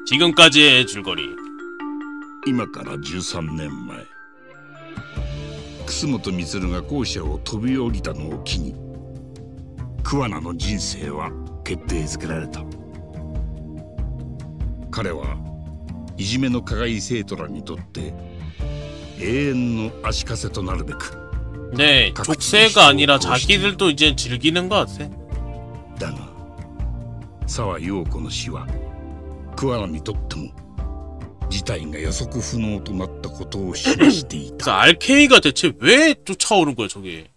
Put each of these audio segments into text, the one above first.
지금까지의 줄거리. 今から13年前、楠本満が校舎を飛び降りたのを機に桑名の人生は決定づけられた。彼はいじめの加害生徒らにとって永遠の足かせとなるべく 네, 족쇄가 아니라 자기들도 이제 즐기는 것 같아. だが沢陽子の死は桑名にとっても事態が予測不能となったことを示していた。 RK가 대체 왜 쫓아오는 거야 저게?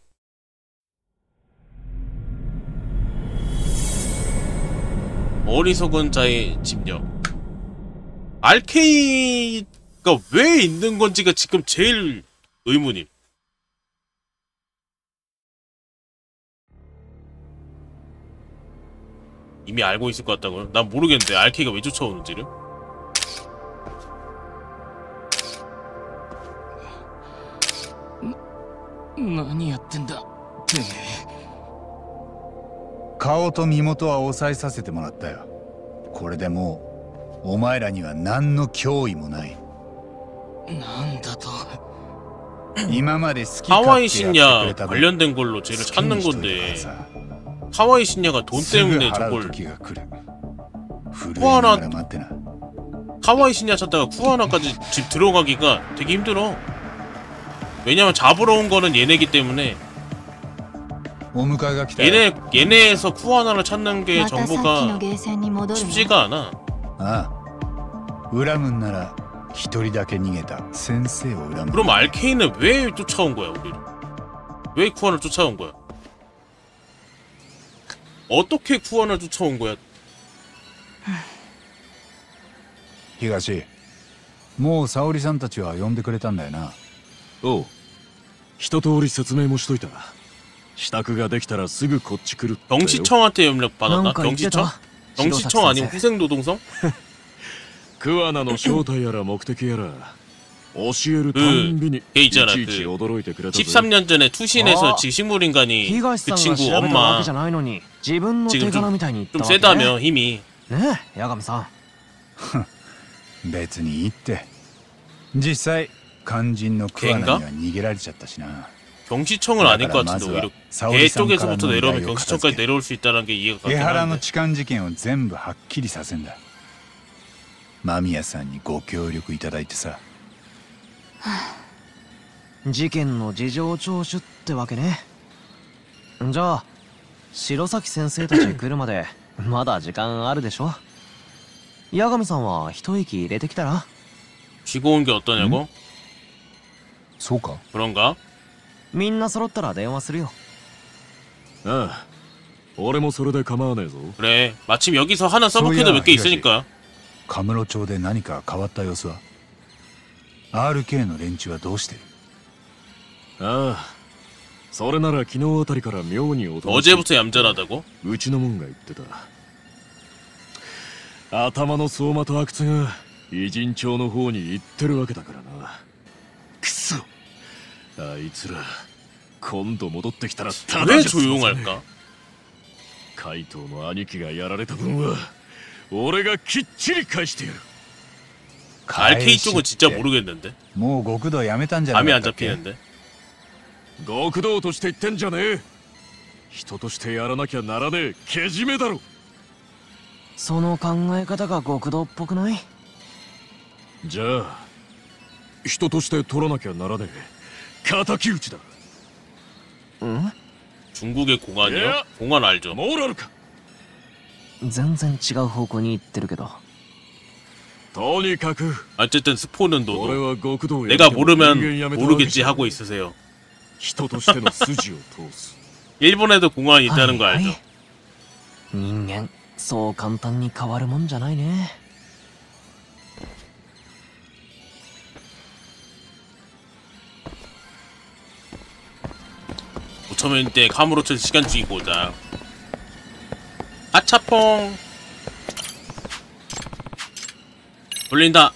어리석은 자의 집념. RK가 왜 있는 건지가 지금 제일 의문임. 이미 알고 있을 것 같다고요? 난 모르겠는데 RK가 왜 쫓아오는지를?顔と身元は抑えさせてもらったよ。これでもうお前らには何の脅威もない。なんだと。今まで好き 카와이 신야 관련된 걸로 쟤를 찾는 건데 카와이 신야가 돈 때문에 저걸 쿠하나 카와이 신야 찾다가 쿠하나까지 집 들어가기가 되게 힘들어. 왜냐면 잡으러 온 거는 얘네기 때문에 얘네에서 쿠하나를 찾는 게 정보가 쉽지가 않아. 그럼 RK는 왜 쫓아온 거야 우리를? 왜 쿠하나를 쫓아온 거야? 어떻게 쿠하나를 쫓아온 거야? 東、もう沙織さんたちは呼んでくれたんだよな。おう、一通り説明もしといた。支度ができたらすぐこっち来るってよ。 경시청한테 연락 받았나? 경시청? 경시청 아니면 후생노동성? 桑名の正体やら目的やら教えるたんびにいちいち驚いてくれたぜ。 13년 전에 투신에서 식물인간이 그 친구 엄마 지금 좀 세다며 힘이. 네, 야감상. 別にいいって。実際肝心の桑名には逃げられちゃったしな。 경시청은 아닐 것 같은데 오히려 개 쪽에서부터 내려오면 경시청까지 내려올 수 있다는 게 이해가 가긴 하는데. の痴漢事件を全部はっきりさせんだ。間宮さんにご協力いただいてさ。事件の事情聴取ってわけね。じゃあ白崎先生たち来るまでまだ時間あるでしょ。八神さんは一息入れてきたら。 쉬고 온 게 어떠냐고? そうか? 그런가? みんな揃ったら電話するよ。ああ、俺もそれで構わねえぞ。 그래, 마침 여기서 하는 서브캐도 몇 개 있으니까. カムロ町で何か変わった様子は? RK の連中はどうしてる? ああ、それなら昨日あたりから妙に驚いて。 어제부터 얌전하다고? うちのもんが言ってた。頭の相馬と阿久津が偉人町の方に行ってるわけだからな。くそ、あいつら今度戻ってきたらただじゃ済ませねえ。怪盗の兄貴がやられた分は俺がきっちり返してやる。 RK 쪽은 진짜 모르겠는데. もう極道やめたんじゃない 감이 안 잡히는데. 極道として言ってんじゃねえ。人としてやらなきゃならねえけじめだろ。その考え方が極道っぽくない？じゃあ人として取らなきゃならねえ敵討ちだ。 응? 중국의 공안이요? 공안 알죠? モラルか。全然違う方向に行ってるけど。 とにかく 어쨌든 스포는 너도 俺は極道 내가 모르면 모르겠지 하고 있으세요. 人としての筋を通す。 일본에도 공안이 있다는 거 알죠? 人間そう簡単に変わるもんじゃないね。 5초면 때 카무로쳐 시간 죽이고 오자. 아차퐁 돌린다.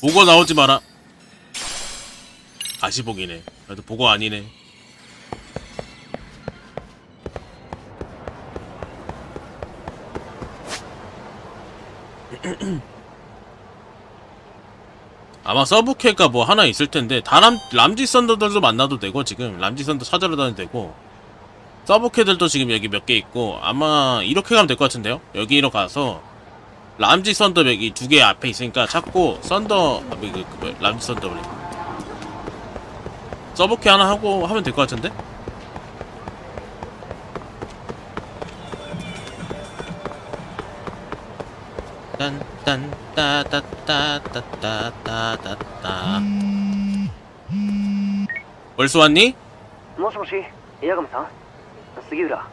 보고 나오지 마라. 가시복이네. 그래도 보고 아니네. 아마 서브캐가 뭐 하나 있을 텐데 람지 썬더들도 만나도 되고 지금 람지 썬더 찾으러 다녀도 되고 서브캐들도 지금 여기 몇 개 있고 아마 이렇게 가면 될 것 같은데요? 여기로 가서 람지 썬더 여기 두 개 앞에 있으니까 찾고 썬더 람지 썬더 서브캐 하나 하고 하면 될 것 같은데? 딴딴따따따따따따따 벌써 왔니? もしもし、八神さん、杉浦。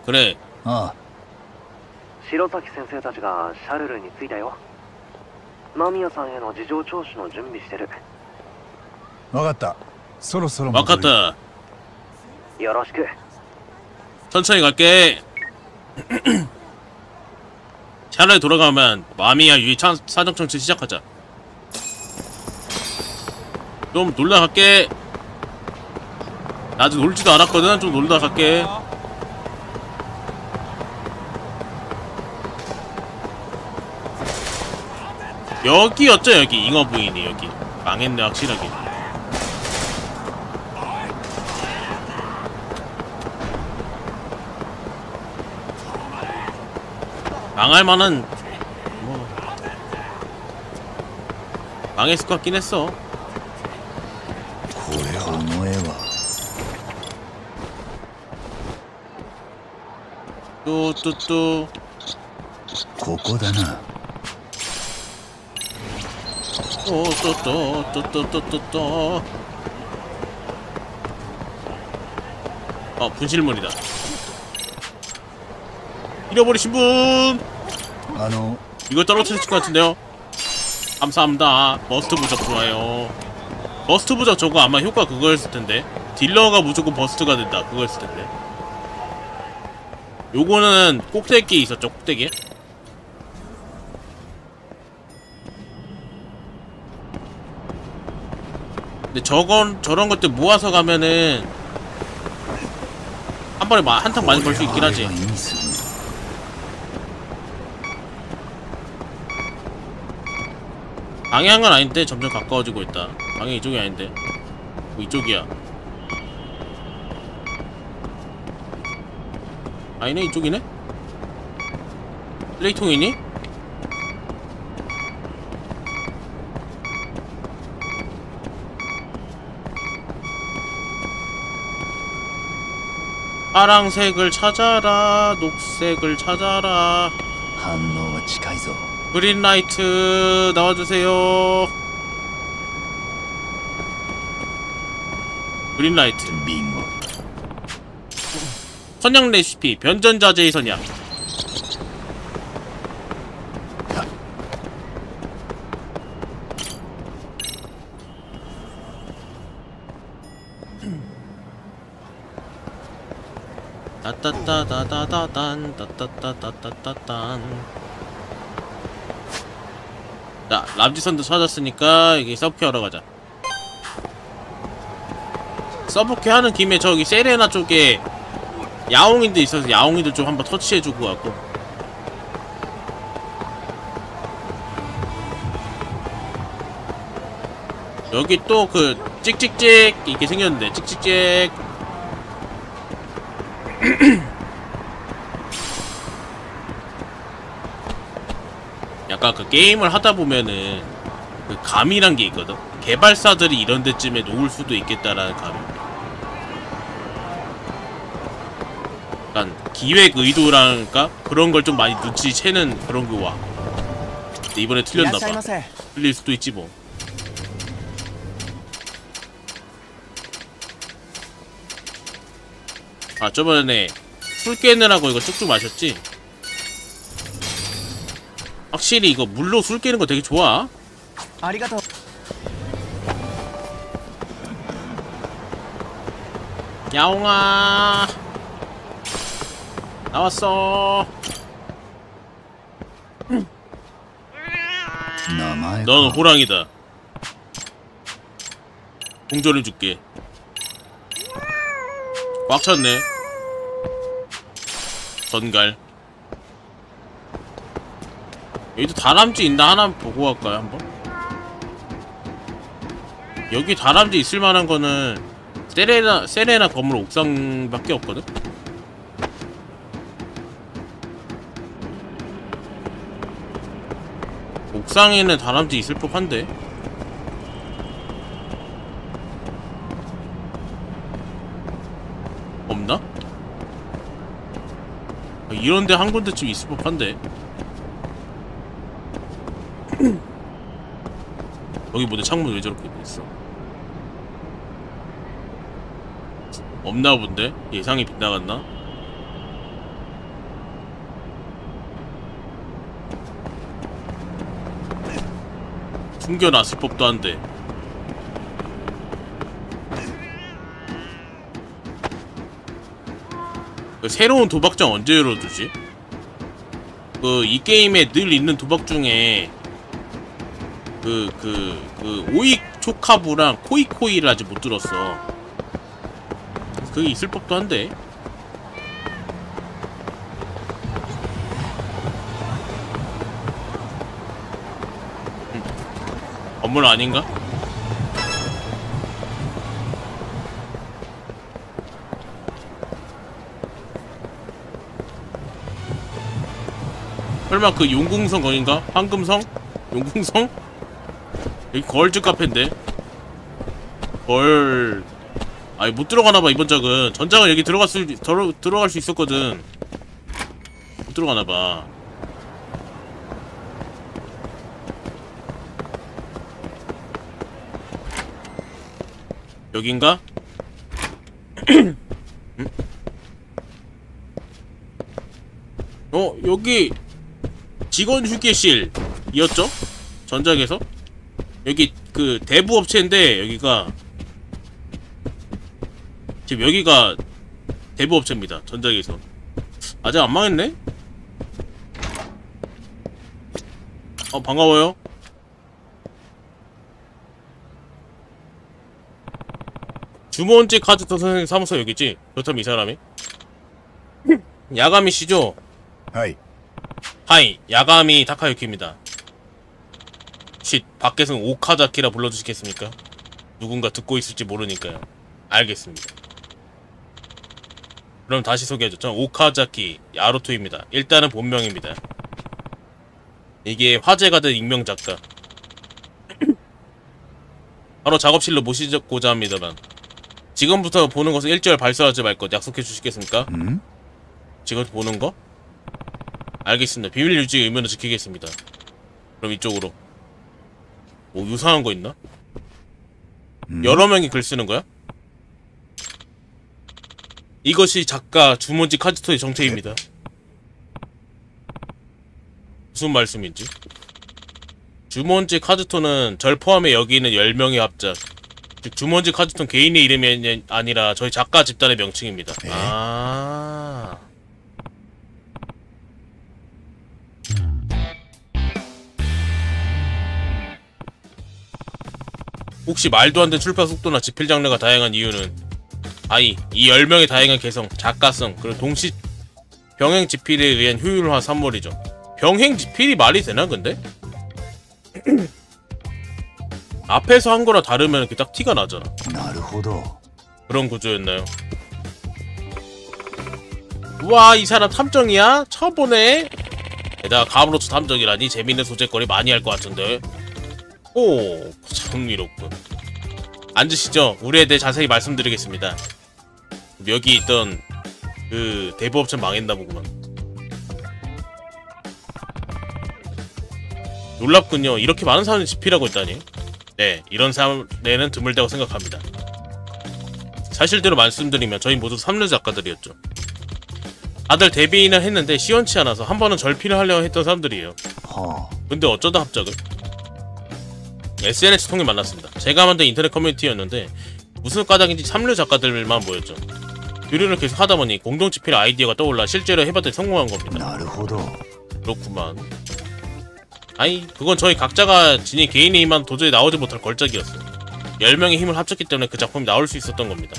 그래. あ白崎先生たちがシャルルに着いたよ。間宮さんへの事情聴取の準備してる。あ、わかった。そろそろ戻る。 와카타 よろしく。 천천히 갈게. 샤라에 돌아가면 마미야 유이 사정청취 시작하자. 좀 놀다 갈게. 나 아직 놀지도 않았거든. 좀 놀다 갈게. 여기였죠 여기 잉어 부인이 여기 망했네 확실하게. 망할만한 뭐 망했을 것 같긴 했어. この絵は 뚜뚜뚜 ここだな。 또또또또또또또또 분실물이다. 잃어버리신 분 이거 떨어뜨릴 것 같은데요. 감사합니다. 버스트 부적 좋아요. 버스트 부적 저거 아마 효과 그거였을 텐데 딜러가 무조건 버스트가 된다 그거였을 텐데. 요거는 꼭대기에 있었죠. 꼭대기에. 근데 저런 것들 모아서 가면은 한 번에 한탕 많이 벌 수 있긴 하지. 방향은 아닌데 점점 가까워지고 있다. 방향 이쪽이 아닌데 이쪽이야. 아니네 이쪽이네? 쓰레기통이니? 파랑색을 찾아라. 녹색을 찾아라. 反応は近いぞ。 그린라이트 나와주세요. 그린라이트. ビンゴ。 선약 레시피 변전자재의 선약. 따따따따따따딴 따따따따따딴. 자, 람지선도 찾았으니까 여기 서브캐 하러 가자. 서브캐 하는 김에 저기 세레나 쪽에 야옹이들 있어서 야옹이들 좀 한번 터치해주고 가고. 여기 또 그 찍찍찍 이렇게 생겼는데 찍찍찍. 약간 그 게임을 하다 보면은 그 감이란 게 있거든. 개발사들이 이런 데쯤에 놓을 수도 있겠다라는 감. 약간 기획 의도랄까? 그런 걸 좀 많이 눈치채는 그런 거 와. 근데 이번에 틀렸나봐. 틀릴 수도 있지 뭐. 아, 저번에 술 깨느라고 이거 쭉쭉 마셨지? 확실히 이거 물로 술 깨는 거 되게 좋아. 아리가또. 야옹아 나왔어. 名前 넌 か。 호랑이다. 공전해줄게. 꽉 찼네. 전갈. 여기도 다람쥐 있나 하나 보고 갈까요 한번? 여기 다람쥐 있을 만한 거는 세레나 건물 옥상밖에 없거든? 옥상에는 다람쥐 있을 법한데? 없나? 이런데 한 군데쯤 있을 법한데? 여기 뭐내 창문 왜 저렇게 있어? 없나 본데? 예상이 빗나갔나? 숨겨놨을 법도 한데. 새로운 도박장 언제 열어주지? 이 게임에 늘 있는 도박 중에 오익 초카부랑 코이코이를 아직 못 들었어. 그게 있을 법도 한데. 건물 아닌가? 설마 그 용궁성 거긴가? 황금성? 용궁성? 여기 거울집 카페인데. 아니 못 들어가나봐. 이번 작은 전작은 여기 들어갈 수 있었거든. 못 들어가나봐. 여긴가? 응? 여기 직원 휴게실이었죠? 전작에서? 여기 그 대부 업체인데 여기가 지금 여기가 대부 업체입니다. 전작에서. 아직 안 망했네? 반가워요. 주먼지 카드터 선생님 사무소 여기지? 그렇다면 이 사람이? 야가미시죠? 하이. 하이, 야가미 타카유키입니다. 쉿, 밖에서는 오카자키라 불러주시겠습니까? 누군가 듣고 있을지 모르니까요. 알겠습니다. 그럼 다시 소개해줘. 전 오카자키 야로토입니다. 일단은 본명입니다. 이게 화제가 된 익명작가. 바로 작업실로 모시고자 합니다만 지금부터 보는 것은 일절 발설하지 말 것 약속해 주시겠습니까? 지금 보는 거? 알겠습니다. 비밀 유지 의무는 지키겠습니다. 그럼 이쪽으로. 뭐 유사한 거 있나? 여러 명이 글 쓰는 거야? 이것이 작가 주몬지 카즈토의 정체입니다. 무슨 말씀인지? 주몬지 카즈토는 절 포함해 여기 있는 10명의 합작. 즉 주몬지 카즈토는 개인의 이름이 아니라 저희 작가 집단의 명칭입니다. 아. 혹시 말도 안 되는 출판 속도나 집필 장르가 다양한 이유는 이 10명의 다양한 개성, 작가성, 그리고 동시 병행 집필에 의한 효율화 산물이죠. 병행 집필이 말이 되나 근데? 앞에서 한 거랑 다르면 이렇게 딱 티가 나잖아. 그런 구조였나요? 우와, 이 사람 탐정이야? 처음 보네? 게다가 가브로츠 탐정이라니 재밌는 소재거리 많이 할 것 같은데. 오, 흥미롭군. 앉으시죠. 우리에 대해 자세히 말씀드리겠습니다. 여기 있던 그 대부업체 망했나 보구만. 놀랍군요. 이렇게 많은 사람이 집필하고 있다니. 네, 이런 사례는 드물다고 생각합니다. 사실대로 말씀드리면 저희 모두 3류 작가들이었죠. 다들 데뷔는 했는데 시원치 않아서 한 번은 절필을 하려고 했던 사람들이에요. 근데 어쩌다 합작을? SNS 통해 만났습니다. 제가 만든 인터넷 커뮤니티였는데 무슨 까닭인지 3류 작가들만 모였죠. 교류를 계속 하다보니 공동 집필 아이디어가 떠올라 실제로 해봤더니 성공한 겁니다. 그렇구만. 그건 저희 각자가 지닌 개인의 힘만 도저히 나오지 못할 걸작이었어요. 10명의 힘을 합쳤기 때문에 그 작품이 나올 수 있었던 겁니다.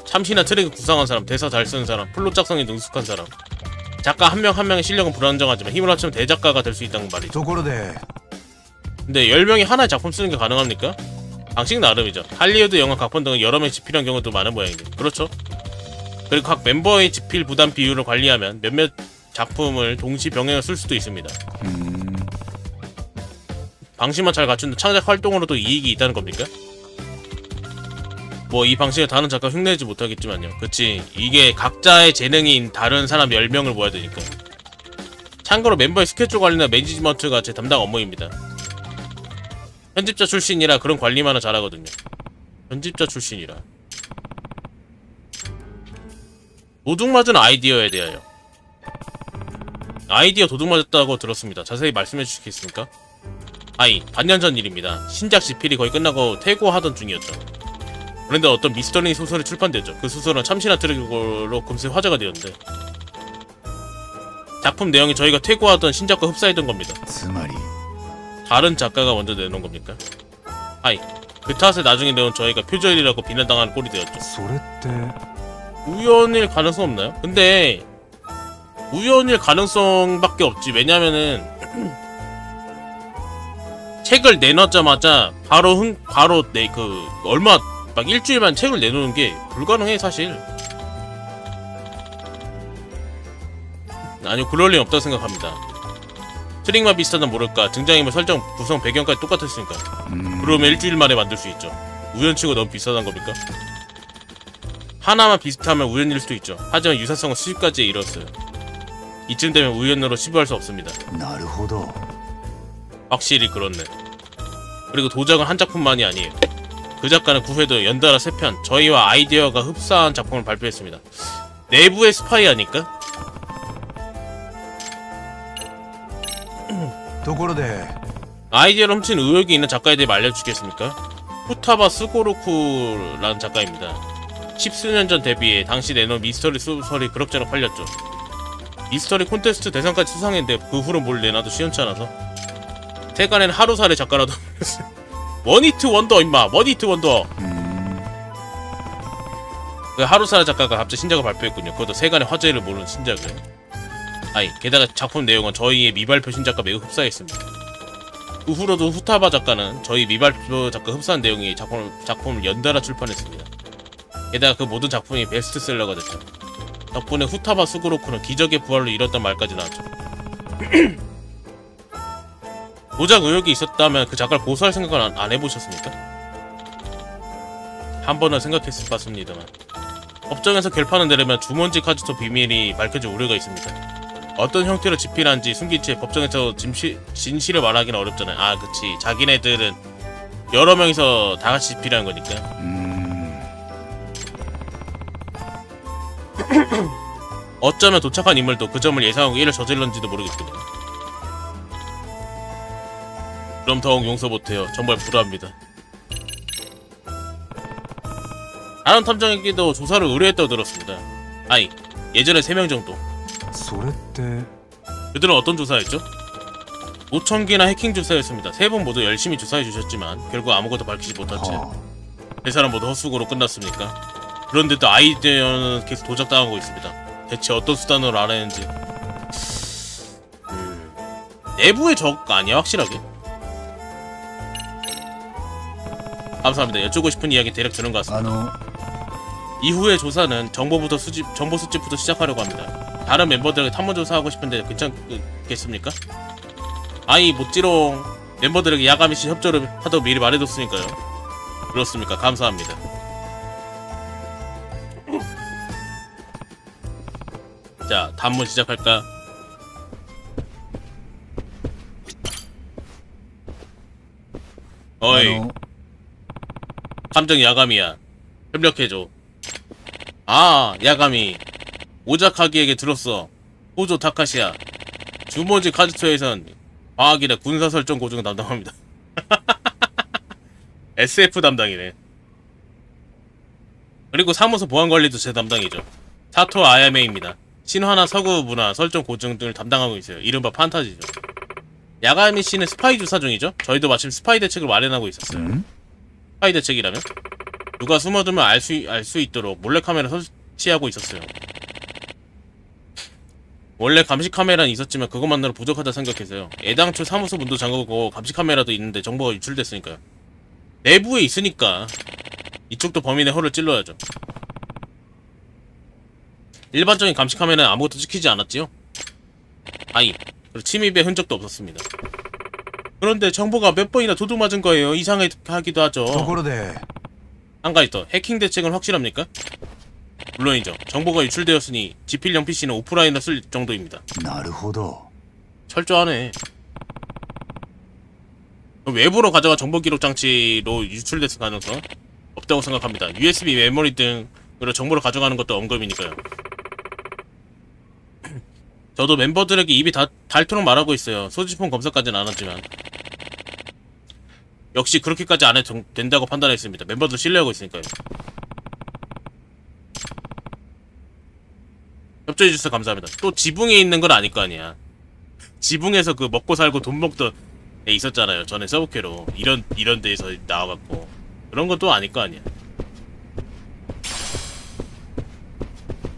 참신한 트랙을 구상한 사람, 대사 잘 쓰는 사람, 플롯 작성에 능숙한 사람. 작가 한 명 한 명의 실력은 불안정하지만 힘을 합치면 대작가가 될 수 있다는 말이죠. 근데 10명이 하나의 작품 쓰는 게 가능합니까? 방식 나름이죠. 할리우드 영화 각본 등은 여러 명이 집필한 경우도 많은 모양이네요. 그렇죠. 그리고 각 멤버의 집필 부담 비율을 관리하면 몇몇 작품을 동시 병행을 쓸 수도 있습니다. 방식만 잘 갖춘 창작 활동으로도 이익이 있다는 겁니까? 뭐 이 방식을 다른 작가 흉내내지 못하겠지만요. 그치, 이게 각자의 재능인 다른 사람 10명을 모아야 되니까. 참고로 멤버의 스케줄 관리나 매니지먼트가 제 담당 업무입니다. 편집자 출신이라 그런 관리만은 잘하거든요. 편집자 출신이라. 도둑맞은 아이디어에 대하여. 아이디어 도둑맞았다고 들었습니다. 자세히 말씀해 주시겠습니까? 반년 전 일입니다. 신작 집필이 거의 끝나고 퇴고하던 중이었죠. 그런데 어떤 미스터리 소설이 출판되었죠. 그 소설은 참신한 트릭으로 금세 화제가 되었는데 작품 내용이 저희가 퇴고하던 신작과 흡사했던 겁니다. 다른 작가가 먼저 내놓은 겁니까? 그 탓에 나중에 내온 저희가 표절이라고 비난당하는 꼴이 되었죠. 우연일 가능성 없나요? 근데 우연일 가능성밖에 없지. 왜냐면은 책을 내놨자마자 바로 얼마 막 일주일만 책을 내놓는 게 불가능해 사실. 아니요, 그럴 리 없다고 생각합니다. 트릭만 비슷하다 모를까. 등장인물 설정, 구성, 배경까지 똑같았으니까. 그러면 일주일 만에 만들 수 있죠. 우연치고 너무 비슷한 겁니까? 하나만 비슷하면 우연일 수도 있죠. 하지만 유사성은 수십가지에 이뤘어요. 이쯤 되면 우연으로 치부할 수 없습니다. 확실히 그렇네. 그리고 도작은 한 작품만이 아니에요. 그 작가는 9회도 연달아 3편 저희와 아이디어가 흡사한 작품을 발표했습니다. 내부의 스파이 아닐까? 아이디어를 훔친 의혹이 있는 작가에 대해 알려주시겠습니까? 후타바 스고로쿠라는 작가입니다. 10수년 전 데뷔해 당시 내놓은 미스터리 소설이 그럭저럭 팔렸죠. 미스터리 콘테스트 대상까지 수상했는데 그 후로 뭘 내놔도 시원치 않아서 세간엔 하루살이 작가라도 원히트 원더 임마. 원히트 원더. 그 하루살이 작가가 갑자기 신작을 발표했군요. 그것도 세간의 화제를 모르는 신작을. 게다가 작품 내용은 저희의 미발표 신작과 매우 흡사했습니다. 그 후로도 후타바 작가는 저희 미발표 작가 흡사한 내용의 작품을 연달아 출판했습니다. 게다가 그 모든 작품이 베스트셀러가 됐죠. 덕분에 후타바 스고로쿠는 기적의 부활로 이뤘단 말까지 나왔죠. 도작 의혹이 있었다면 그 작가를 고소할 생각은 안 해보셨습니까? 한 번은 생각했을 것 같습니다만 법정에서 결판을 내려면 주먼지 카즈토 비밀이 밝혀질 우려가 있습니다. 어떤 형태로 집필한지 숨긴 채 법정에서 진실을 말하기는 어렵잖아요. 그치. 자기네들은 여러 명이서 다같이 집필하는 거니까. 어쩌면 도착한 인물도 그 점을 예상하고 이를 저질렀는지도 모르겠군요. 그럼 더욱 용서 못해요. 정말 불화합니다. 다른 탐정에게도 조사를 의뢰했다고 들었습니다. 예전에 3명 정도. 그들은 어떤 조사였죠? 노청기나 해킹 조사였습니다. 3분 모두 열심히 조사해주셨지만 결국 아무것도 밝히지 못한 채 3사람 모두 헛수고로 끝났습니까? 그런데도 아이디어는 계속 도작당하고 있습니다. 대체 어떤 수단으로 알아냈는지. 내부의 적 아니야 확실하게? 감사합니다. 여쭈고 싶은 이야기 대략 들은 것 같습니다. 이후의 조사는 정보 수집부터 시작하려고 합니다. 다른 멤버들에게 탐문조사하고 싶은데 괜찮겠습니까? 못지롱. 멤버들에게 야가미씨 협조를 하도록 미리 말해뒀으니까요. 그렇습니까? 감사합니다. 자, 탐문 시작할까? 어이, 탐정 야가미야. 협력해줘. 야가미. 오자카기에게 들었어. 호조 타카시야. 주모지 카즈토에선 과학이나 군사 설정 고증을 담당합니다. SF 담당이네. 그리고 사무소 보안관리도 제 담당이죠. 사토 아야메입니다. 신화나 서구 문화, 설정 고증 등을 담당하고 있어요. 이른바 판타지죠. 야가미 씨는 스파이 조사 중이죠. 저희도 마침 스파이 대책을 마련하고 있었어요. 스파이 대책이라면? 누가 숨어들면 알 수 있도록 몰래카메라 설치하고 있었어요. 원래 감시카메라는 있었지만 그것만으로 부족하다 생각해서요. 애당초 사무소 문도 잠그고 감시카메라도 있는데 정보가 유출됐으니까요. 내부에 있으니까 이쪽도 범인의 허를 찔러야죠. 일반적인 감시 카메라는 아무것도 찍히지 않았지요? 아이, 그리고 침입의 흔적도 없었습니다. 그런데 정보가 몇 번이나 도둑맞은 거예요. 이상하기도 하죠. ところで 한 가지 더, 해킹 대책은 확실합니까? 물론이죠. 정보가 유출되었으니 지필형 PC는 오프라인으로 쓸 정도입니다. なるほど 철저하네. 외부로 가져가 정보 기록 장치로 유출됐을 가능성 없다고 생각합니다. USB 메모리 등으로 정보를 가져가는 것도 언급이니까요. 저도 멤버들에게 입이 닳도록 말하고 있어요. 소지품 검사까지는 안 하지만 역시 그렇게까지 안 해도 된다고 판단했습니다. 멤버들 신뢰하고 있으니까요. 협조해주셔서 감사합니다. 또 지붕에 있는 건 아닐 거 아니야. 지붕에서 그 먹고 살고 돈 먹던 애 있었잖아요. 전에 서브캐로 이런 데에서 나와갖고 그런 건 또 아닐 거 아니야.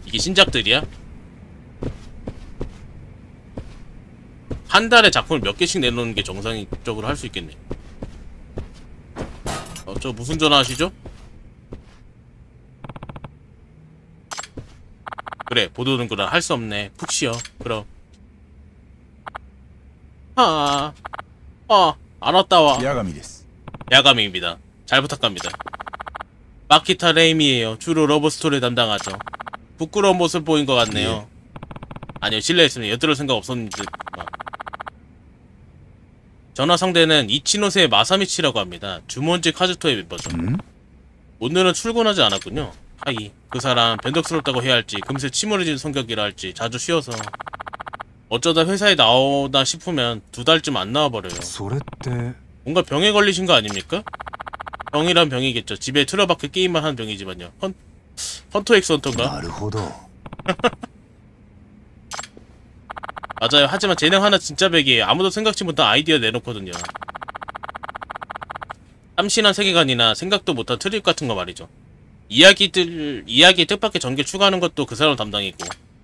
이게 신작들이야? 한 달에 작품을 몇 개씩 내놓는 게 정상적으로 할 수 있겠네. 저 무슨 전화 하시죠? 그래, 보도는구나. 할 수 없네. 푹 쉬어. 그럼. 알았다 와. 八神です 야감입니다. 잘 부탁합니다. 마키타 레임이에요. 주로 러브스토리 담당하죠. 부끄러운 모습 보인 것 같네요. 아니요, 실례했습니다. 엿들을 생각 없었는데. 전화 상대는 이치노세 마사미치라고 합니다. 주몬지 카즈토의 멤버죠. 오늘은 출근하지 않았군요. 하이. 그 사람 변덕스럽다고 해야 할지 금세 침울해진 성격이라 할지 자주 쉬어서 어쩌다 회사에 나오나 싶으면 2달쯤 안 나와버려요. それって 뭔가 병에 걸리신 거 아닙니까? 병이란 병이겠죠. 집에 틀어박혀 게임만 하는 병이지만요. 헌터 엑스 헌터인가? なるほど 맞아요. 하지만 재능 하나 진짜 백이에요. 아무도 생각지 못한 아이디어 내놓거든요. 참신한 세계관이나 생각도 못한 트립 같은 거 말이죠. 이야기에 뜻밖의 전개 추가하는 것도 그 사람 담당이고.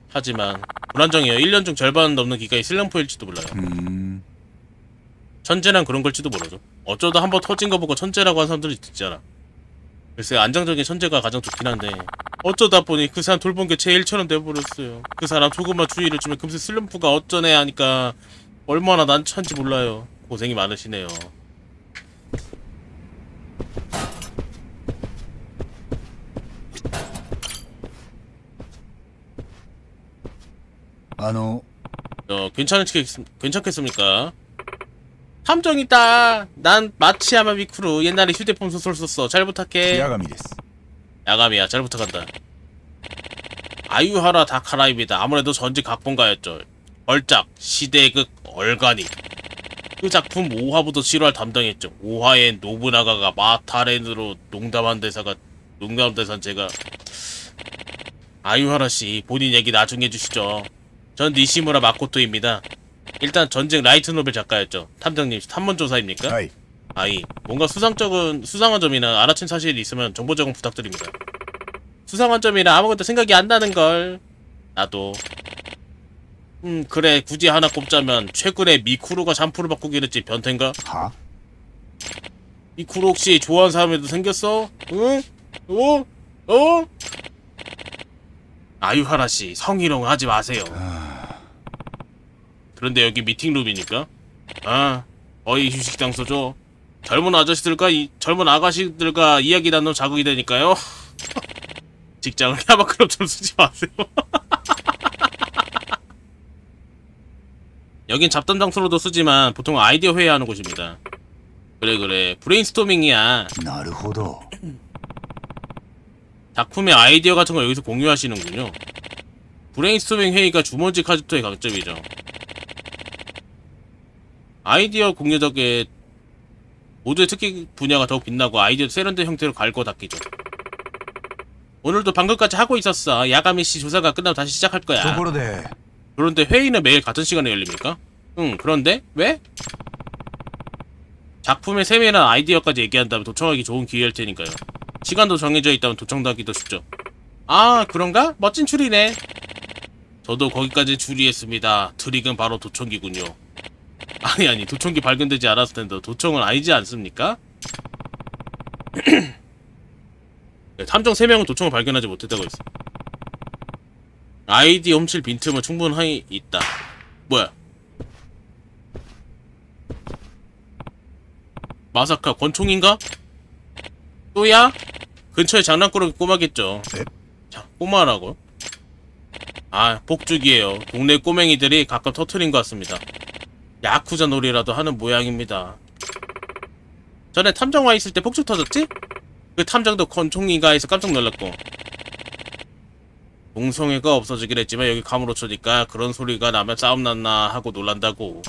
하지만 불안정해요. 1년 중 절반 넘는 기간이 슬럼프일지도 몰라요. 천재란 그런 걸지도 모르죠. 어쩌다 한번 터진 거 보고 천재라고 하는 사람들이 있잖아. 글쎄 안정적인 천재가 가장 좋긴 한데 어쩌다 보니 그 사람 돌본 게 제 일처럼 돼버렸어요. 그 사람 조금만 주의를 주면 금세 슬럼프가 어쩌네 하니까 얼마나 난처한지 몰라요. 고생이 많으시네요. 괜찮겠습니까? 함정이다. 난 마치야마 미쿠루. 옛날에 휴대폰 소설 썼어. 잘 부탁해. 八神です 야감이야. 잘 부탁한다. 아유하라 다카라입니다. 아무래도 전직 각본가였죠. 얼작 시대의 극 얼가닉. 그 작품 5화부터 7화를 담당했죠. 5화엔 노부나가가 마타렌으로 농담한 대사는 제가 아유하라씨 본인 얘기 나중에 해주시죠. 전 니시무라 마코토입니다. 일단 전직 라이트노벨 작가였죠. 탐정님 탐문조사입니까? はい 아이, 뭔가 수상한 점이나 알아챈 사실이 있으면 정보 제공 부탁드립니다. 수상한 점이라 아무것도 생각이 안 나는걸. 나도. 그래, 굳이 하나 꼽자면 최근에 미쿠루가 샴푸를 바꾸긴 했지. 변태인가? は 미쿠루 혹시 좋아하는 사람에도 생겼어? 응? 아유하라씨, 성희롱 하지 마세요. 그런데 여기 미팅룸이니까? 거의 휴식 장소죠. 젊은 아가씨들과 이야기 나누는 자극이 되니까요. 직장을 야바클럽처럼 쓰지 마세요. 여긴 잡담 장소로도 쓰지만 보통 아이디어 회의하는 곳입니다. 그래 브레인스토밍이야. なるほど 작품의 아이디어 같은 거 여기서 공유하시는군요. 브레인스토밍 회의가 주머지 카즈토의 강점이죠. 아이디어 공유 덕에 모두의 특기 분야가 더욱 빛나고 아이디어 세련된 형태로 갈고 닦이죠. 오늘도 방금까지 하고 있었어. 야가미씨 조사가 끝나면 다시 시작할 と 거야. ころで 그런데 회의는 매일 같은 시간에 열립니까? 응, 그런데? 왜? 작품의 세밀한 아이디어까지 얘기한다면 도청하기 좋은 기회일 테니까요. 시간도 정해져 있다면 도청도 하기도 쉽죠. 아, 그런가? 멋진 추리네. 저도 거기까지 추리했습니다. 트릭은 바로 도청기군요. 아니, 도청기 발견되지 않았을 텐데 도청은 아니지 않습니까? 탐정 3명은 도청을 발견하지 못했다고 했어. 아이디 훔칠 빈틈은 충분히 있다. 뭐야? 마사카 권총인가? 또야? 근처에 장난꾸러기 꼬마겠죠. 자, 꼬마라고? 아, 폭죽이에요. 동네 꼬맹이들이 가끔 터트린 것 같습니다. 야쿠자 놀이라도 하는 모양입니다. 전에 탐정 와 있을 때 폭죽 터졌지? 그 탐정도 권총인가 해서 깜짝 놀랐고. 동성애가 없어지긴 했지만 여기 감으로 쳐니까 그런 소리가 나면 싸움 났나 하고 놀란다고.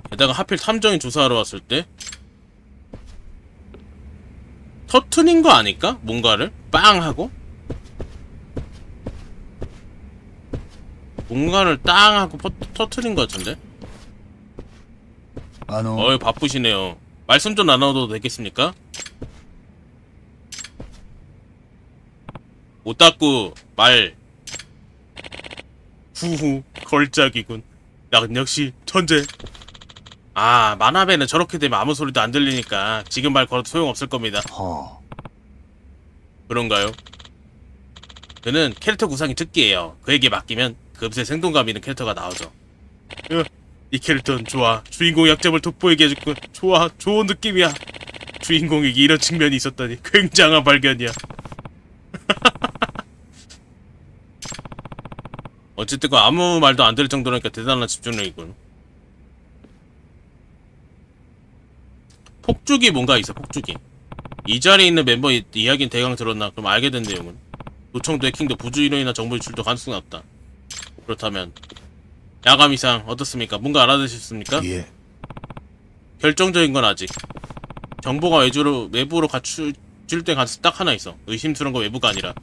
게다가 하필 탐정이 조사하러 왔을 때 터트린 거 아닐까? 뭔가를 빵 하고 뭔가를 땅 하고 터트린 거 같은데? 어이 바쁘시네요. 말씀 좀 나눠도 되겠습니까? 오따꾸 말 후후 걸작이군. 난 역시 천재. 아, 만화배는 저렇게 되면 아무 소리도 안 들리니까 지금 말 걸어도 소용없을 겁니다. 그런가요? 그는 캐릭터 구상이 특기예요. 그에게 맡기면 금세 생동감 있는 캐릭터가 나오죠. 이 캐릭터는 좋아. 주인공 약점을 돋보이게 해줄군. 좋아, 좋은 느낌이야. 주인공에게 이런 측면이 있었다니 굉장한 발견이야. 어쨌든 아무 말도 안 들을 정도라니까 대단한 집중력이군. 폭죽이 뭔가 있어. 폭죽이 이 자리에 있는 멤버 이야기는 대강 들었나? 그럼 알게 된 내용은 도청도 해킹도 부주 이론이나 정보 유출도 가능성이 없다. 그렇다면 야가미상 어떻습니까? 뭔가 알아내셨습니까? 예. 결정적인 건 아직 정보가 외부로 가출될 가능성이 딱 하나 있어. 의심스러운 건 외부가 아니라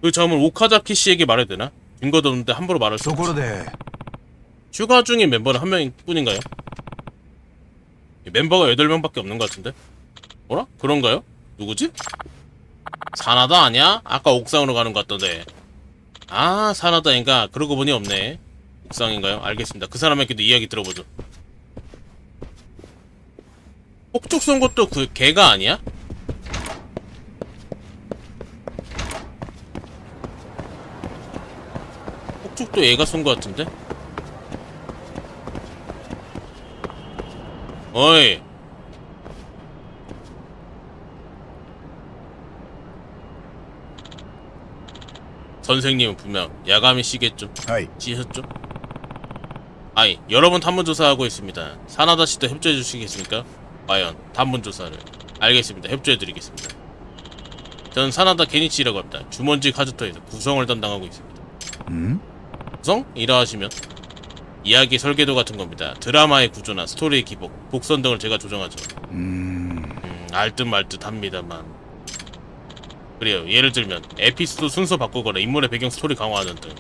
그 점을 오카자키 씨에게 말해야 되나? 증거도 없는데 함부로 말할 수 없어. 휴가 중인 멤버는 한 명일 뿐인가요? 멤버가 8명밖에 없는 것 같은데? 뭐라? 그런가요? 누구지? 사나다 아니야? 아까 옥상으로 가는 것 같던데. 아, 사나다인가? 그러고 보니 없네. 옥상인가요? 알겠습니다. 그 사람에게도 이야기 들어보죠. 폭죽 쏜 것도 그 걔가 아니야? 폭죽도 얘가 쏜 것 같은데? 어이. 선생님은 분명 야가미 씨겠죠? 씨셨죠? 아이, 여러 번 탐문조사하고 있습니다. 사나다 씨도 협조해 주시겠습니까? 과연 탐문조사를. 알겠습니다. 협조해드리겠습니다. 저는 사나다 게니치라고 합니다. 주먼지 카즈토에서 구성을 담당하고 있습니다. 구성? 이라하시면 이야기 설계도 같은 겁니다. 드라마의 구조나 스토리의 기복, 복선 등을 제가 조정하죠. 알듯 말듯 합니다만. 그래요. 예를 들면 에피소드 순서 바꾸거나 인물의 배경 스토리 강화하는 등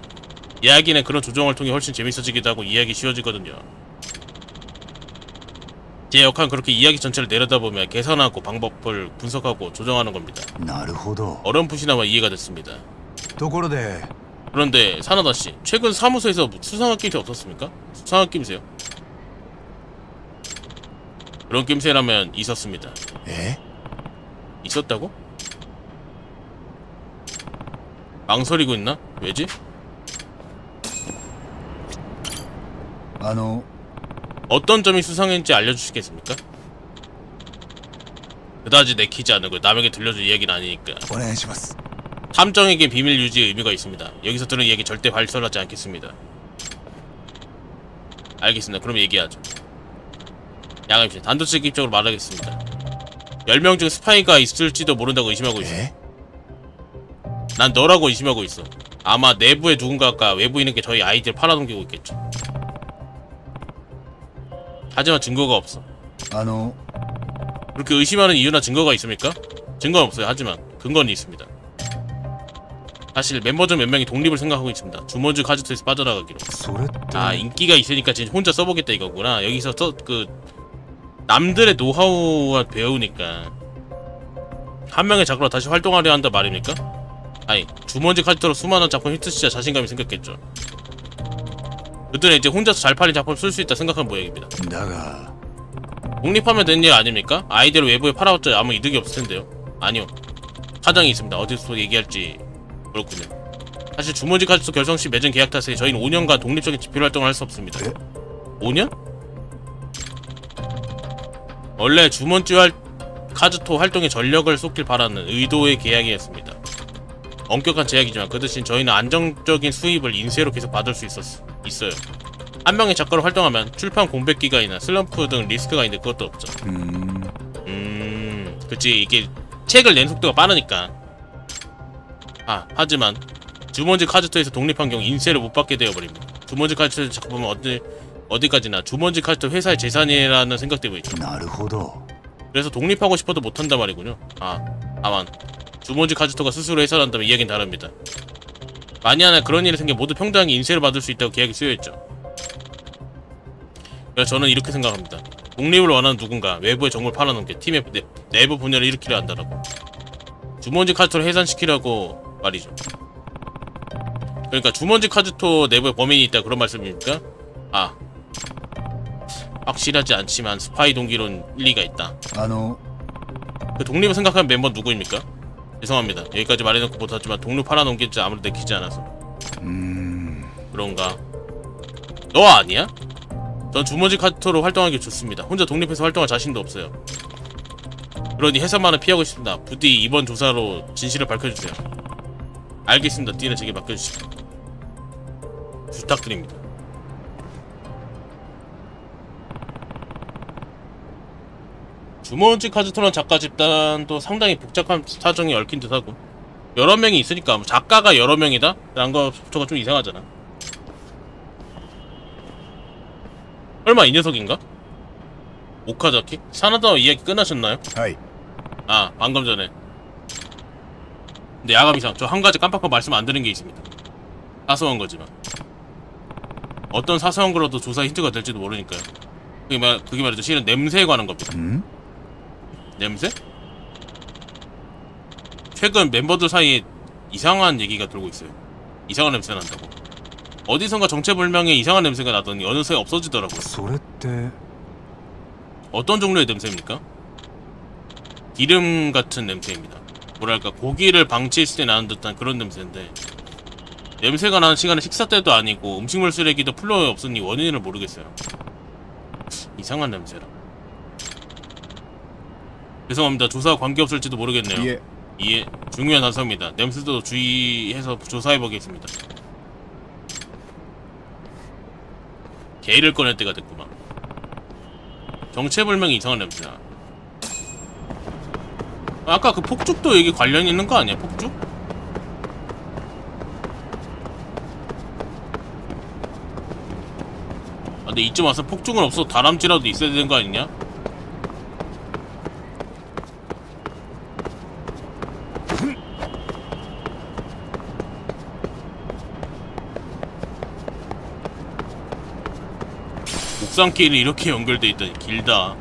이야기는 그런 조정을 통해 훨씬 재밌어지기도 하고 이야기 쉬워지거든요. 제 역할은 그렇게 이야기 전체를 내려다보며 계산하고 방법을 분석하고 조정하는 겁니다. 어렴풋이나마 이해가 됐습니다. 그런데 사나다씨, 최근 사무소에서 수상한 낌새 없었습니까? 수상한 낌새요? 그런 낌새라면 있었습니다. 있었다고? 망설이고 있나? 왜지? 어떤 점이 수상했는지 알려주시겠습니까? 그다지 내키지 않고 남에게 들려줄 이야기는 아니니까. 탐정에게 비밀 유지의 의미가 있습니다. 여기서 들은 이야기 절대 발설하지 않겠습니다. 알겠습니다. 그럼 얘기하죠. 양해주세요. 단도직입적으로 말하겠습니다. 10명 중 스파이가 있을지도 모른다고 의심하고 있어. 난 너라고 의심하고 있어. 아마 내부에 누군가가 외부인에게 저희 아이디를 팔아넘기고 있겠죠. 하지만 증거가 없어. 그렇게 의심하는 이유나 증거가 있습니까? 증거는 없어요. 하지만 근거는 있습니다. 사실 멤버 중 몇 명이 독립을 생각하고 있습니다. 주먼즈 카즈토에서 빠져나가기로. 아, 인기가 있으니까 지금 혼자 써보겠다 이거구나. 여기서 남들의 노하우와 배우니까 한 명의 작가로 다시 활동하려 한다 말입니까? 아니, 주먼지 카즈토로 수많은 작품 히트시자 자신감이 생겼겠죠. 그들은 이제 혼자서 잘 팔린 작품을 쓸 수 있다 생각한 모양입니다. 독립하면 되는 일 아닙니까? 아이디어를 외부에 팔아봤자 아무 이득이 없을 텐데요. 아니요. 사정이 있습니다. 어디서 얘기할지 그렇군요. 사실 주모지 카지토 결성 시 맺은 계약 탓에 저희는 5년간 독립적인 집필 활동을 할 수 없습니다. 5년? 원래 주모지 카즈토 활동에 전력을 쏟길 바라는 의도의 계약이었습니다. 엄격한 제약이지만 그 대신 저희는 안정적인 수입을 인쇄로 계속 받을 수 있어요. 한 명의 작가로 활동하면 출판 공백 기간이나 슬럼프 등 리스크가 있는데 그것도 없죠. 그치, 이게 책을 낸 속도가 빠르니까. 하지만 주모지 카즈토에서 독립한 경우 인쇄를 못 받게 되어버립니다. 주모지 카즈토의 작품은 어디까지나 주모지 카즈토 회사의 재산이라는 생각 때문이죠. 그래서 독립하고 싶어도 못한단 말이군요. 다만 주모지 카즈토가 스스로 해산한다면 이야기는 다릅니다. 만약에 그런 일이 생겨 모두 평등하게 인쇄를 받을 수 있다고 계약이 쓰여있죠. 그래서 저는 이렇게 생각합니다. 독립을 원하는 누군가 외부의 정보를 팔아넘겨 팀의 내부 분열을 일으키려 한다라고. 주모지 카즈토를 해산시키려고 말이죠. 그러니까 주모지 카즈토 내부에 범인이 있다 그런 말씀입니까? 확실하지 않지만 스파이 동기론 일리가 있다. 그 독립을 생각하는 멤버 누구입니까? 죄송합니다. 여기까지 말해놓고 못하지만 독립 팔아넘길지 아무래도 내키지 않아서. 그런가? 너 아니야? 전 주모지 카즈토로 활동하기 좋습니다. 혼자 독립해서 활동할 자신도 없어요. 그러니 해산만은 피하고 싶습니다. 부디 이번 조사로 진실을 밝혀주세요. 알겠습니다. 띠는 제게 맡겨주시고 부탁드립니다. 주모지 카즈토라는 작가 집단도 상당히 복잡한 사정이 얽힌 듯하고 여러 명이 있으니까 작가가 여러 명이다? 라는 거부터가 좀 이상하잖아. 설마 이 녀석인가? 오카자키? 사나다와 이야기 끝나셨나요? 방금 전에. 근데 야가미상, 저 한 가지 깜빡하고 말씀 안 드린 게 있습니다. 사소한 거지만 어떤 사소한 거라도 조사 힌트가 될지도 모르니까요. 그게 말이죠. 실은 냄새에 관한 겁니다. 냄새? 최근 멤버들 사이에 이상한 얘기가 돌고 있어요. 이상한 냄새가 난다고. 어디선가 정체불명의 이상한 냄새가 나더니 어느새 없어지더라고요. 어떤 종류의 냄새입니까? 기름 같은 냄새입니다. 뭐랄까 고기를 방치했을 때 나는 듯한 그런 냄새인데 냄새가 나는 시간은 식사 때도 아니고 음식물 쓰레기도 플로어에 없으니 원인을 모르겠어요. 이상한 냄새라. 죄송합니다. 조사와 관계없을지도 모르겠네요. 예. 중요한 단서입니다. 냄새도 주의해서 조사해보겠습니다. 개를 꺼낼 때가 됐구만. 정체불명의 이상한 냄새야. 아까 그 폭죽도 여기 관련 있는 거 아니야? 폭죽? 근데 이쯤 와서 폭죽은 없어도 다람쥐라도 있어야 되는 거 아니냐? 옥상길이 이렇게 연결돼 있다니 길다.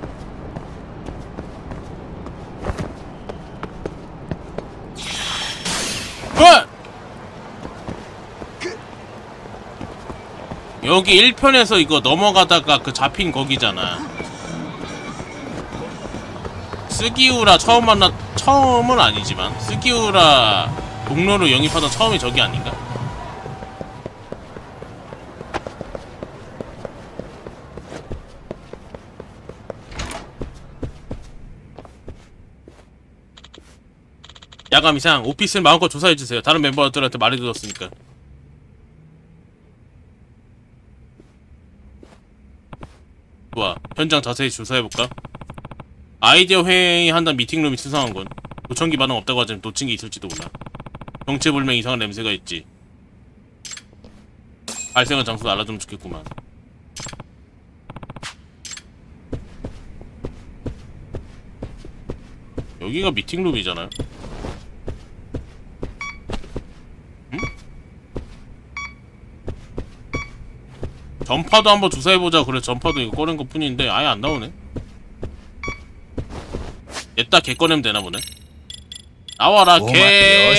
여기 1편에서 이거 넘어가다가 그 잡힌 거기잖아. 스기우라 처음은 아니지만 스기우라 동로로 영입하던 처음이 저기 아닌가? 야감이상 오피스를 마음껏 조사해주세요. 다른 멤버들한테 말해두었으니까. 좋아, 현장 자세히 조사해볼까? 아이디어 회의한다는 미팅룸이 수상한건. 도청기 반응 없다고 하자면 놓친 게 있을지도 몰라. 정체불명 이상한 냄새가 있지. 발생한 장소 알아두면 좋겠구만. 여기가 미팅룸이잖아요? 응? 전파도 한번 조사해보자. 그래, 전파도 이거 꺼낸 것 뿐인데 아예 안 나오네. 냈다 개 꺼내면 되나 보네. 나와라 개.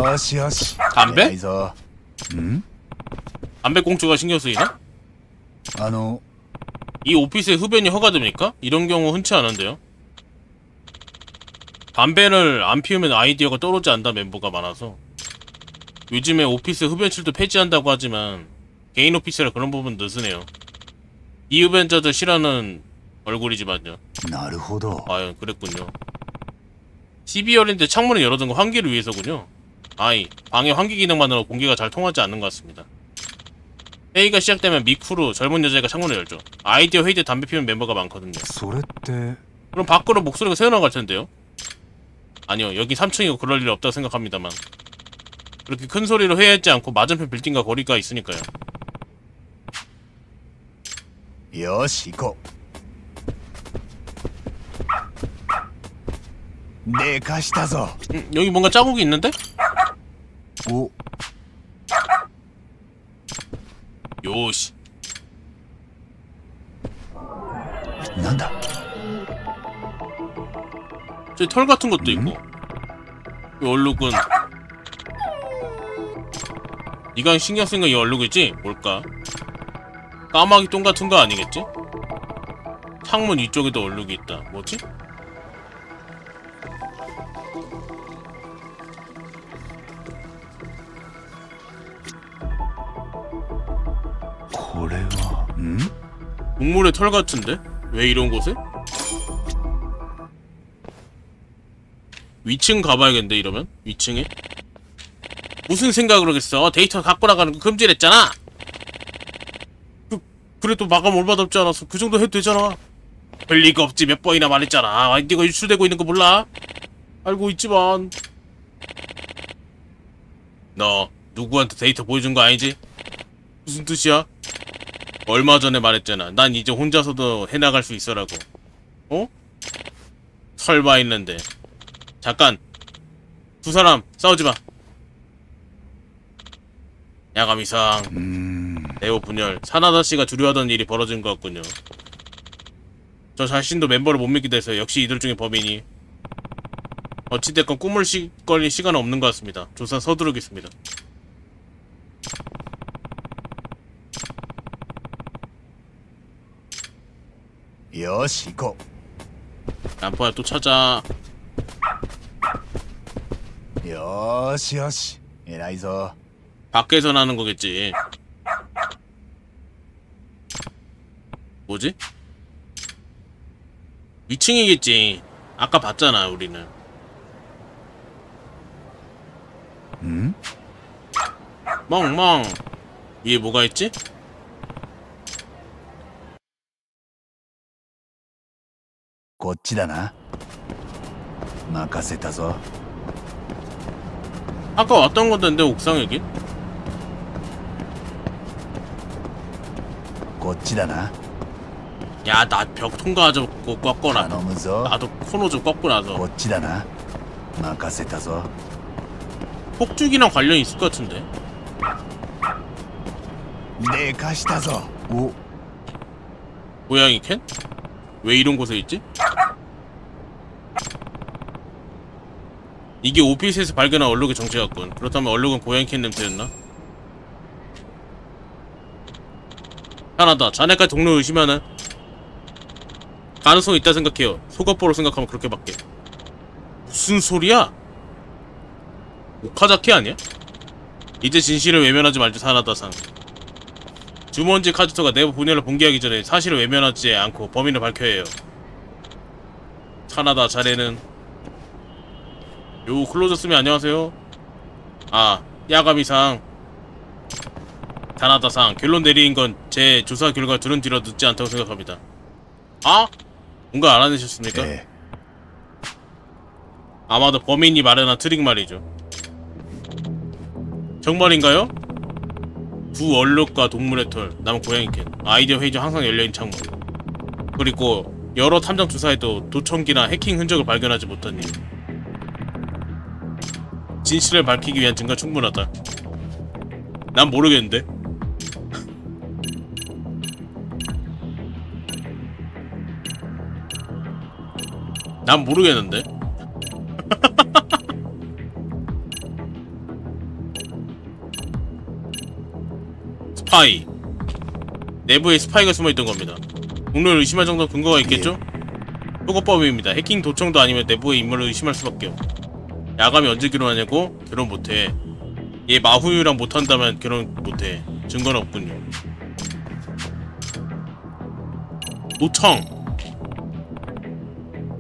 よしよし。 담배? 偉いぞ。ん 담배꽁초가 신경 쓰이나? あの、 이 오피스에 흡연이 허가됩니까? 이런 경우 흔치 않은데요. 담배를 안 피우면 아이디어가 떨어지지 않다 멤버가 많아서. 요즘에 오피스 흡연실도 폐지한다고 하지만 개인 오피스라 그런 부분 느슨해요. 이 흡연자들 싫어하는 얼굴이지만요. なるほど。 아, 그랬군요. 12월인데 창문을 열어둔 건 환기를 위해서군요. 아이, 방의 환기 기능만으로 공기가 잘 통하지 않는 것 같습니다. 회의가 시작되면 미쿠로 젊은 여자애가 창문을 열죠. 아이디어 회의 때 담배 피우는 멤버가 많거든요. それって、 그럼 밖으로 목소리가 새어나갈 텐데요? 아니요, 여기 3층이고 그럴 일 없다고 생각합니다만. 그렇게 큰 소리로 회의하지 않고 맞은편 빌딩과 거리가 있으니까요. よし、行こう。でかしたぞ。 여기 뭔가 자국이 있는데? お、 요시. なんだ 저기 털 같은 것도 있고. 이 얼룩은 네가 신경 쓴 건 이 얼룩이지? 뭘까? 까마귀 똥 같은 거 아니겠지? 창문 위쪽에도 얼룩이 있다. 뭐지? これは、ん 동물의 털 같은데? 왜 이런 곳에? 위층 가봐야겠는데 이러면? 위층에? 무슨 생각을 하겠어? 데이터 갖고 나가는 거 금지랬잖아! 그래도 마감 얼마 남지 않았어. 그 정도 해도 되잖아. 별 리가 없지. 몇 번이나 말했잖아. 아이디가 유출되고 있는 거 몰라? 알고 있지만. 너 누구한테 데이터 보여준 거 아니지? 무슨 뜻이야? 얼마 전에 말했잖아. 난 이제 혼자서도 해나갈 수 있어라고. 어? 설마 있는데. 잠깐. 두 사람 싸우지 마. 야감이상. 네오 분열. 사나다씨가 두려워하던 일이 벌어진 것 같군요. 저 자신도 멤버를 못 믿게 돼서 역시 이들 중에 범인이. 어찌됐건 꿈을 걸릴 시간은 없는 것 같습니다. 조사 서두르겠습니다. 요시, 고. 람퍼야 또 찾아. 요시, 요시. 偉いぞ. 밖에서 나는 거겠지. 뭐지? 위층이겠지. 아까 봤잖아 우리는. 응? 멍멍. 위에 뭐가 있지? 고치다な. 任せたぞ. 아까 왔던 건데 옥상 여기? こっちだな. 야, 나 벽 통과하자고 꺾어놔. 頼むぞ. 나도 코너 좀 꺾고 나서. こっちだな. 任せたぞ. 폭죽이랑 관련이 있을 것 같은데. でかしたぞ. 오. 고양이 캔? 왜 이런 곳에 있지? 이게 오피스에서 발견한 얼룩의 정체 같군. 그렇다면 얼룩은 고양이 캔 냄새였나? 하나다. 자네까지 동료 의심하는 가능성이 있다 생각해요. 속어보로 생각하면 그렇게밖에. 무슨 소리야? 오카자키 아니야? 이제 진실을 외면하지 말죠, 사나다상. 주먼지 카즈토가 내부 분열을 공개하기 전에 사실을 외면하지 않고 범인을 밝혀야 해요. 사나다 자네는 요 클로저스미 안녕하세요. 아, 야가미상. 사나다상, 결론 내리는 건 제 조사 결과 들은 뒤라 늦지 않다고 생각합니다. 아? 뭔가 알아내셨습니까? 네. 아마도 범인이 마련한 트릭 말이죠. 정말인가요? 두 얼룩과 동물의 털, 남은 고양이 캔, 아이디어 회의 중 항상 열려있는 창문. 그리고 여러 탐정 조사에도 도청기나 해킹 흔적을 발견하지 못한 일. 진실을 밝히기 위한 증거 충분하다. 난 모르겠는데. 난 모르겠는데. 스파이. 내부에 스파이가 숨어있던 겁니다. 동료를 의심할 정도 근거가 있겠죠? 속어법입니다. 해킹 도청도 아니면 내부의 인물을 의심할 수밖에요. 야감이 언제 결혼하냐고? 결혼 못해. 얘 마후유랑 못한다면 결혼 못해. 증거는 없군요.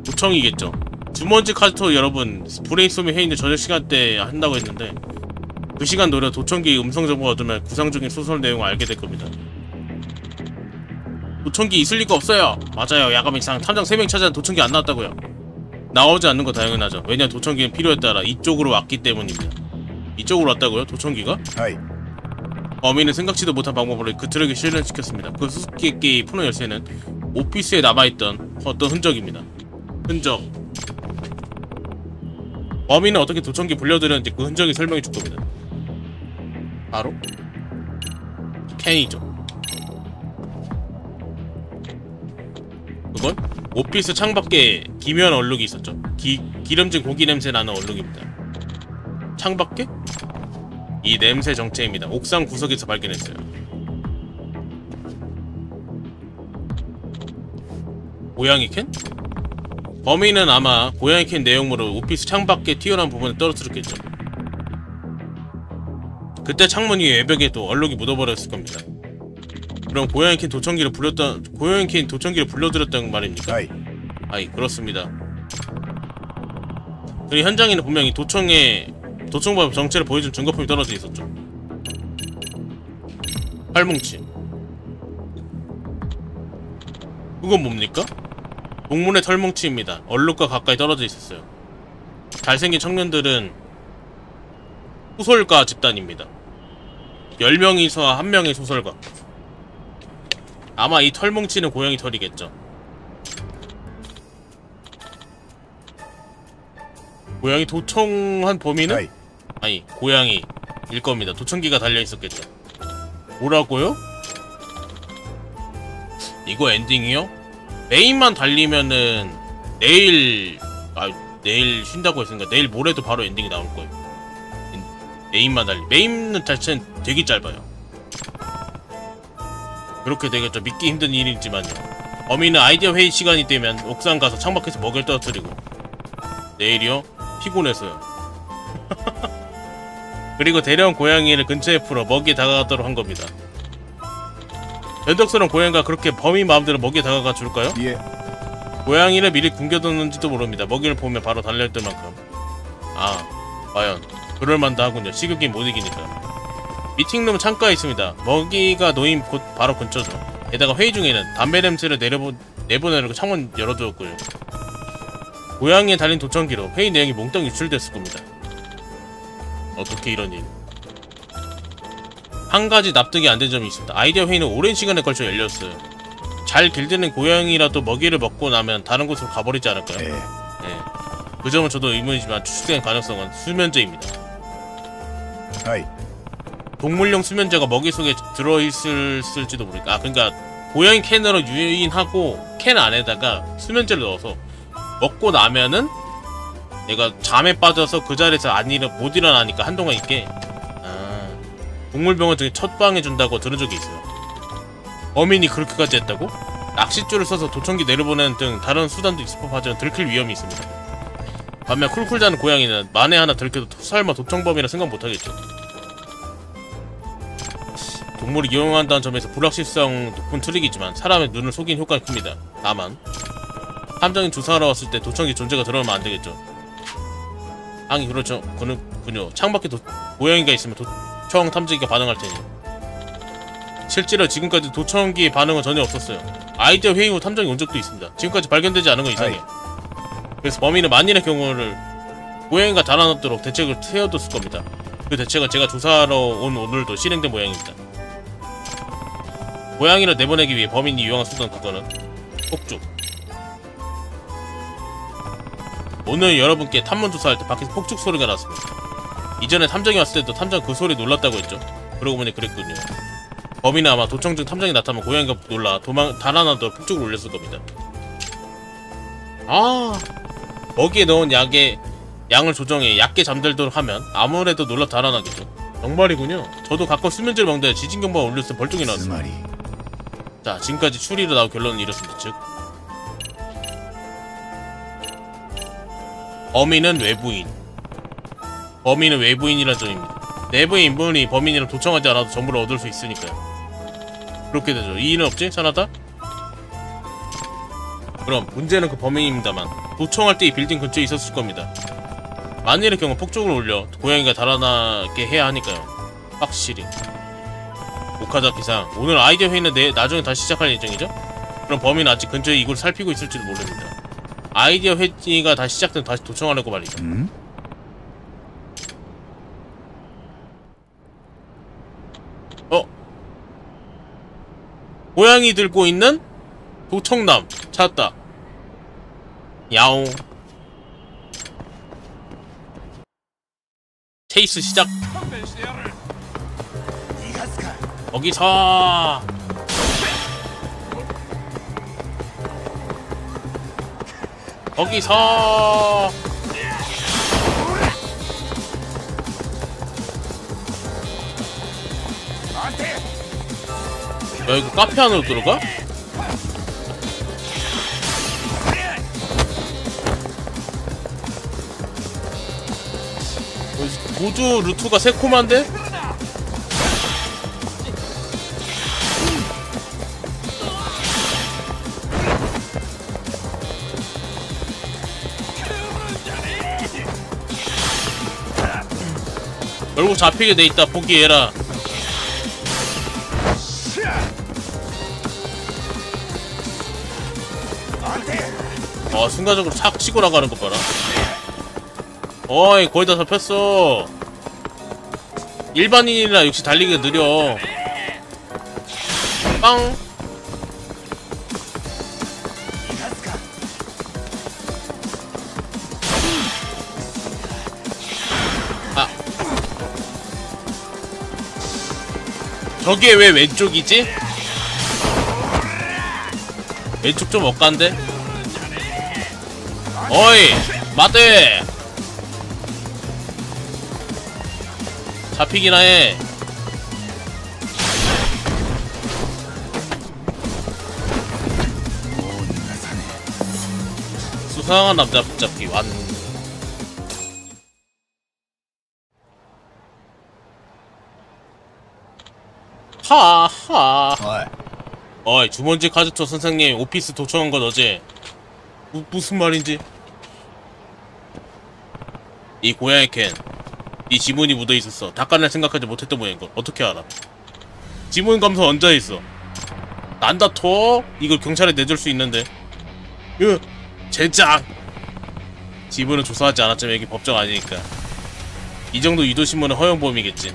도청이겠죠. 주먼지 카스터 여러분, 브레인스토밍 회의는 저녁 시간대 한다고 했는데 그 시간 노려 도청기 음성 정보가 얻으면 구상적인 소설 내용을 알게 될 겁니다. 도청기 있을 리가 없어요. 맞아요. 야감 이상 탐정 3명 찾아는 도청기 안 나왔다고요. 나오지 않는 거 당연하죠. 왜냐면 도청기는 필요에 따라 이쪽으로 왔기 때문입니다. 이쪽으로 왔다고요? 도청기가? 하이. 범인은 생각지도 못한 방법으로 그 트럭에 실현시켰습니다. 그 수수께끼 푸는 열쇠는 오피스에 남아있던 어떤 흔적입니다. 흔적. 범인은 어떻게 도청기 불려들였는지 그 흔적이 설명해 줄 겁니다. 바로 캔이죠. 그건 오피스 창밖에 기묘한 얼룩이 있었죠. 기름진 고기 냄새 나는 얼룩입니다. 창밖에? 이 냄새 정체입니다. 옥상 구석에서 발견했어요. 고양이 캔? 범인은 아마 고양이 캔 내용물을 오피스 창밖에 튀어나온 부분에 떨어뜨렸겠죠. 그때 창문 위에 외벽에도 얼룩이 묻어버렸을 겁니다. 그럼 고양이 캔 도청기를 불러들였다는 말입니까? 아이, 그렇습니다. 그리고 현장에는 분명히 도청법 정체를 보여준 증거품이 떨어져 있었죠. 팔뭉치. 그건 뭡니까? 동물의 털뭉치입니다. 얼룩과 가까이 떨어져 있었어요. 잘생긴 청년들은 소설가 집단입니다. 10명이서 1명의 소설가. 아마 이 털뭉치는 고양이 털이겠죠. 고양이 도청한 범인은? 아니, 고양이일 겁니다. 도청기가 달려있었겠죠. 뭐라고요? 이거 엔딩이요? 메인만 달리면은 내일 쉰다고 했으니까 내일 모레도 바로 엔딩이 나올 거예요. 메인만 메인은 자체는 되게 짧아요. 그렇게 되겠죠. 믿기 힘든 일이지만요. 범인은 아이디어 회의 시간이 되면 옥상 가서 창밖에서 먹이를 떨어뜨리고 내일이요? 피곤해서요. 그리고 데려온 고양이를 근처에 풀어 먹이에 다가가도록 한 겁니다. 변덕스러운 고양이가 그렇게 범인 마음대로 먹이에 다가가 줄까요? 예. 고양이를 미리 굶겨뒀는지도 모릅니다. 먹이를 보면 바로 달려있던 만큼. 아, 과연 그럴만도 하군요. 시국이 못 이기니까. 미팅룸 창가에 있습니다. 먹이가 놓인 곳 바로 근처죠. 게다가 회의 중에는 담배 냄새를 내보내려고 창문 열어두었고요. 고양이에 달린 도청기로 회의 내용이 몽땅 유출됐을 겁니다. 어떻게 이런 일. 한 가지 납득이 안 된 점이 있습니다. 아이디어 회의는 오랜 시간에 걸쳐 열렸어요. 잘 길드는 고양이라도 먹이를 먹고 나면 다른 곳으로 가버리지 않을까요? 네. 그 점은 저도 의문이지만 추측된 가능성은 수면제입니다. 동물용 수면제가 먹이 속에 들어있을지도 모르니까. 그러니까 고양이 캔으로 유인하고 캔 안에다가 수면제를 넣어서 먹고 나면은 얘가 잠에 빠져서 그 자리에서 못 일어나니까 한동안 있게. 동물병원 중에 첫방해준다고 들은 적이 있어요. 범인이 그렇게까지 했다고? 낚싯줄을 써서 도청기 내려보내는 등 다른 수단도 있을 법하지만 들킬 위험이 있습니다. 반면 쿨쿨 자는 고양이는 만에 하나 들켜도 설마 도청범이라 생각 못하겠죠. 동물을 이용한다는 점에서 불확실성 높은 트릭이지만 사람의 눈을 속인 효과는 큽니다. 다만 탐정이 조사하러 왔을 때 도청기 존재가 드러나면 안되겠죠. 아니 그렇죠. 그렇군요. 창밖에 고양이가 있으면 도청 탐지기가 반응할 테니. 실제로 지금까지 도청기의 반응은 전혀 없었어요. 아이디어 회의 후 탐정이 온 적도 있습니다. 지금까지 발견되지 않은 건 이상해요. 그래서 범인은 만일의 경우를 고양이가 달아놓도록 대책을 세워뒀을 겁니다. 그 대책은 제가 조사하러 온 오늘도 실행된 모양입니다. 고양이를 내보내기 위해 범인이 이용한 수단, 그거는 폭죽. 오늘 여러분께 탐문 조사할 때 밖에서 폭죽 소리가 났습니다. 이전에 탐정이 왔을 때도 탐정 그 소리 놀랐다고 했죠. 그러고 보니 그랬군요. 범인은 아마 도청 중 탐정이 나타나면 고양이가 놀라 달아나도록 폭죽을 올렸을 겁니다. 먹이에 넣은 양을 조정해 얕게 잠들도록 하면 아무래도 놀라 달아나겠죠. 정말이군요. 저도 가끔 수면제를 먹는데 지진경보가 울렸을 때 벌떡이 つ 나왔어요. まり 자, 지금까지 추리로 나온 결론은 이렇습니다. 즉 범인은 외부인. 범인은 외부인이란 점입니다. 내부의 인물이 범인이랑 도청하지 않아도 정보를 얻을 수 있으니까요. 그렇게 되죠. 이의는 없지? 찬하다? 그럼 문제는 그 범인입니다만 도청할 때 이 빌딩 근처에 있었을 겁니다. 만일의 경우 폭죽을 올려 고양이가 달아나게 해야 하니까요. 확실히. 오카자키상, 오늘 아이디어 회의는 나중에 다시 시작할 예정이죠? 그럼 범인은 아직 근처에 이걸 살피고 있을지도 모릅니다. 아이디어 회의가 다시 시작되면 다시 도청하려고 말이죠. 고양이 들고 있는 도청남 찾았다. 야옹. 체이스 시작. 거기서 거기서 야, 이거 카페 안으로 들어가? 모두 루트가 새콤한데? 결국 잡히게 돼있다. 포기해라. 순간적으로 착 치고 나가는 거 봐라. 어이, 거의 다 잡혔어. 일반인이라 역시 달리기가 느려. 빵. 아, 저게 왜 왼쪽이지? 왼쪽 좀 엇간데? 어이, 맞대. 잡히기나 해. 수상한 남자 붙잡기 완. 하하. 어이, 주먼지 카즈토 선생님 오피스 도청한 건 어제. 무슨 말인지. 이 고양이 캔, 이 지문이 묻어있었어. 닦아낼 생각하지 못했던 모양인걸. 어떻게 알아? 지문 검사 얹어있어. 난다토? 이걸 경찰에 내줄 수 있는데. 젠장! 지문은 조사하지 않았지만 이게 법정 아니니까. 이 정도 유도신문은 허용범이겠지.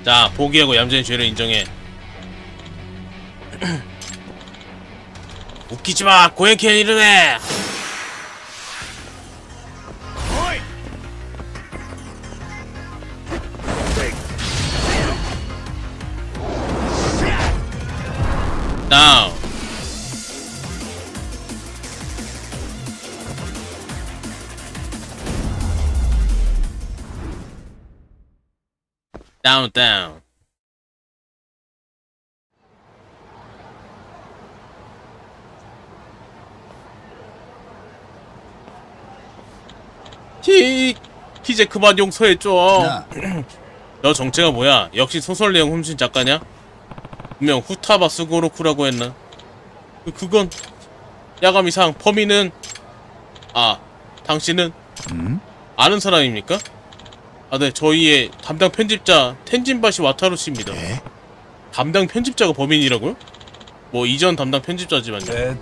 자, 포기하고 얌전히 죄를 인정해. 웃기지마! 고양이 캔 일어내! Down. Down, down. 이제 그만 용서해줘. 너 정체가 뭐야? 역시 소설 내용 훔친 작가냐? 분명 후타바 스고로쿠라고 했나? 그건 야가미상. 범인은 당신은 아는 사람입니까? 네, 저희의 담당 편집자 텐진바시 와타루 씨입니다. 담당 편집자가 범인이라고요? 뭐 이전 담당 편집자지만요.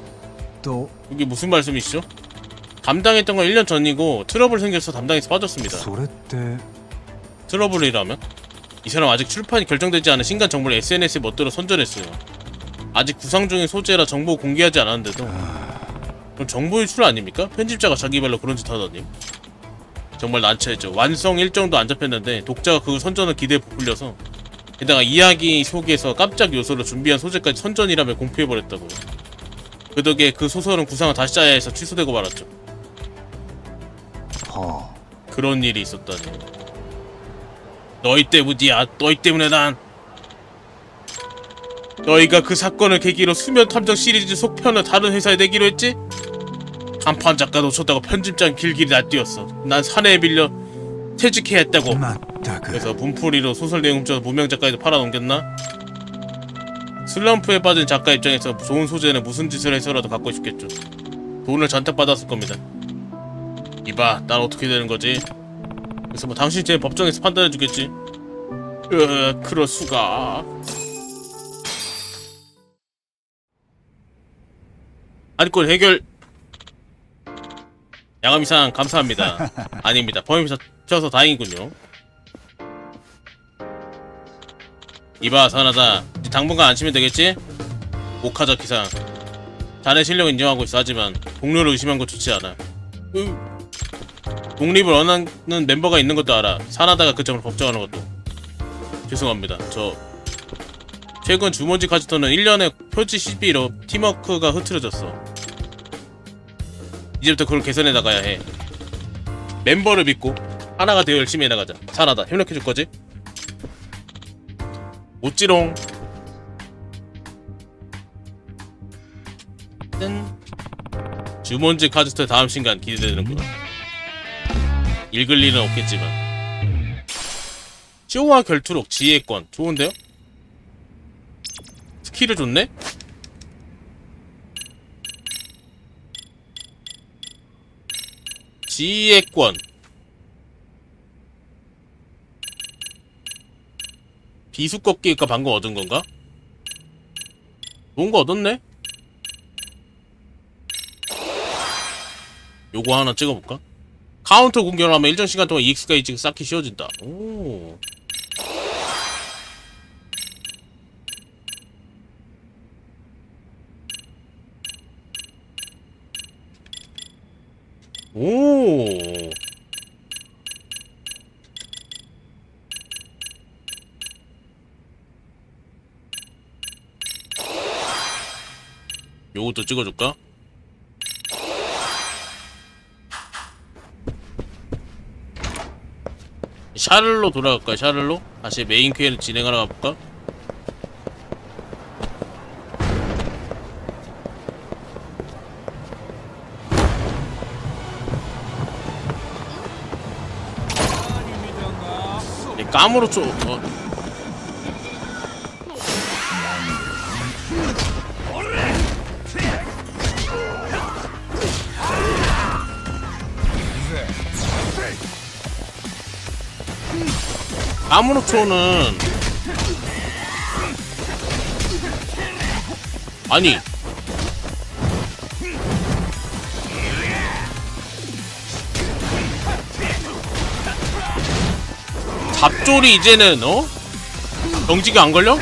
이게 무슨 말씀이시죠? 담당했던 건 1년 전이고 트러블 생겨서 담당에서 빠졌습니다. 트러블이라면? 이 사람 아직 출판이 결정되지 않은 신간 정보를 SNS에 멋대로 선전했어요. 아직 구상 중인 소재라 정보 공개하지 않았는데도. 그럼 정보 유출 아닙니까? 편집자가 자기 발로 그런 짓 하다니. 정말 난처했죠. 완성 일정도 안 잡혔는데 독자가 그걸 선전을 기대에 부풀려서, 게다가 이야기 속에서 깜짝 요소로 준비한 소재까지 선전이라며 공표해버렸다고요. 그 덕에 그 소설은 구상을 다시 짜야 해서 취소되고 말았죠. 그런 일이 있었다니. 너희 때문이야. 너희 때문에 난 너희가 그 사건을 계기로 수면 탐정 시리즈 속편을 다른 회사에 내기로 했지? 간판 작가 놓쳤다고 편집장 길길이 날뛰었어. 난 사내에 빌려 퇴직해야 했다고. 그래서 분풀이로 소설 내용 훔쳐서 무명 작가에도 팔아넘겼나? 슬럼프에 빠진 작가 입장에서 좋은 소재는 무슨 짓을 해서라도 갖고 싶겠죠. 돈을 잔뜩 받았을 겁니다. 이봐, 난 어떻게 되는 거지? 그래서 뭐 당신 제 법정에서 판단해주겠지. 그럴 수가. 아니권 해결. 야감이상 감사합니다. 아닙니다. 범인 찾아서 다행이군요. 이봐, 사나다. 이제 당분간 안 치면 되겠지? 오카자 기상. 자네 실력 인정하고 있어. 하지만 동료를 의심한 거 좋지 않아. 독립을 원하는 멤버가 있는 것도 알아. 사나다가 그 점을 걱정하는 것도. 죄송합니다. 저 최근 주머지 카지토는 1년에 표지 시비로 팀워크가 흐트러졌어. 이제부터 그걸 개선해 나가야 해. 멤버를 믿고 하나가 되어 열심히 해나가자. 사나다, 협력해줄 거지? 못지롱. 주몬지 카즈토의 다음 신간 기대되는구나. 읽을 일은 없겠지만. 쇼와 결투록 지혜권 좋은데요? 스킬을 줬네? 지혜권. 비수 꺾기가 방금 얻은 건가? 좋은 거 얻었네? 요거 하나 찍어볼까? 카운터 공격을 하면 일정 시간 동안 EX가 이직 쌓기 쉬워진다. 오. 오. 요것도 찍어줄까? 샤를로 돌아갈까요? 샤를로? 다시 메인 퀘리를 진행하러 가볼까? 까무로 좀 까무로초는 아니 잡졸이 이제는 경지가 안 걸려?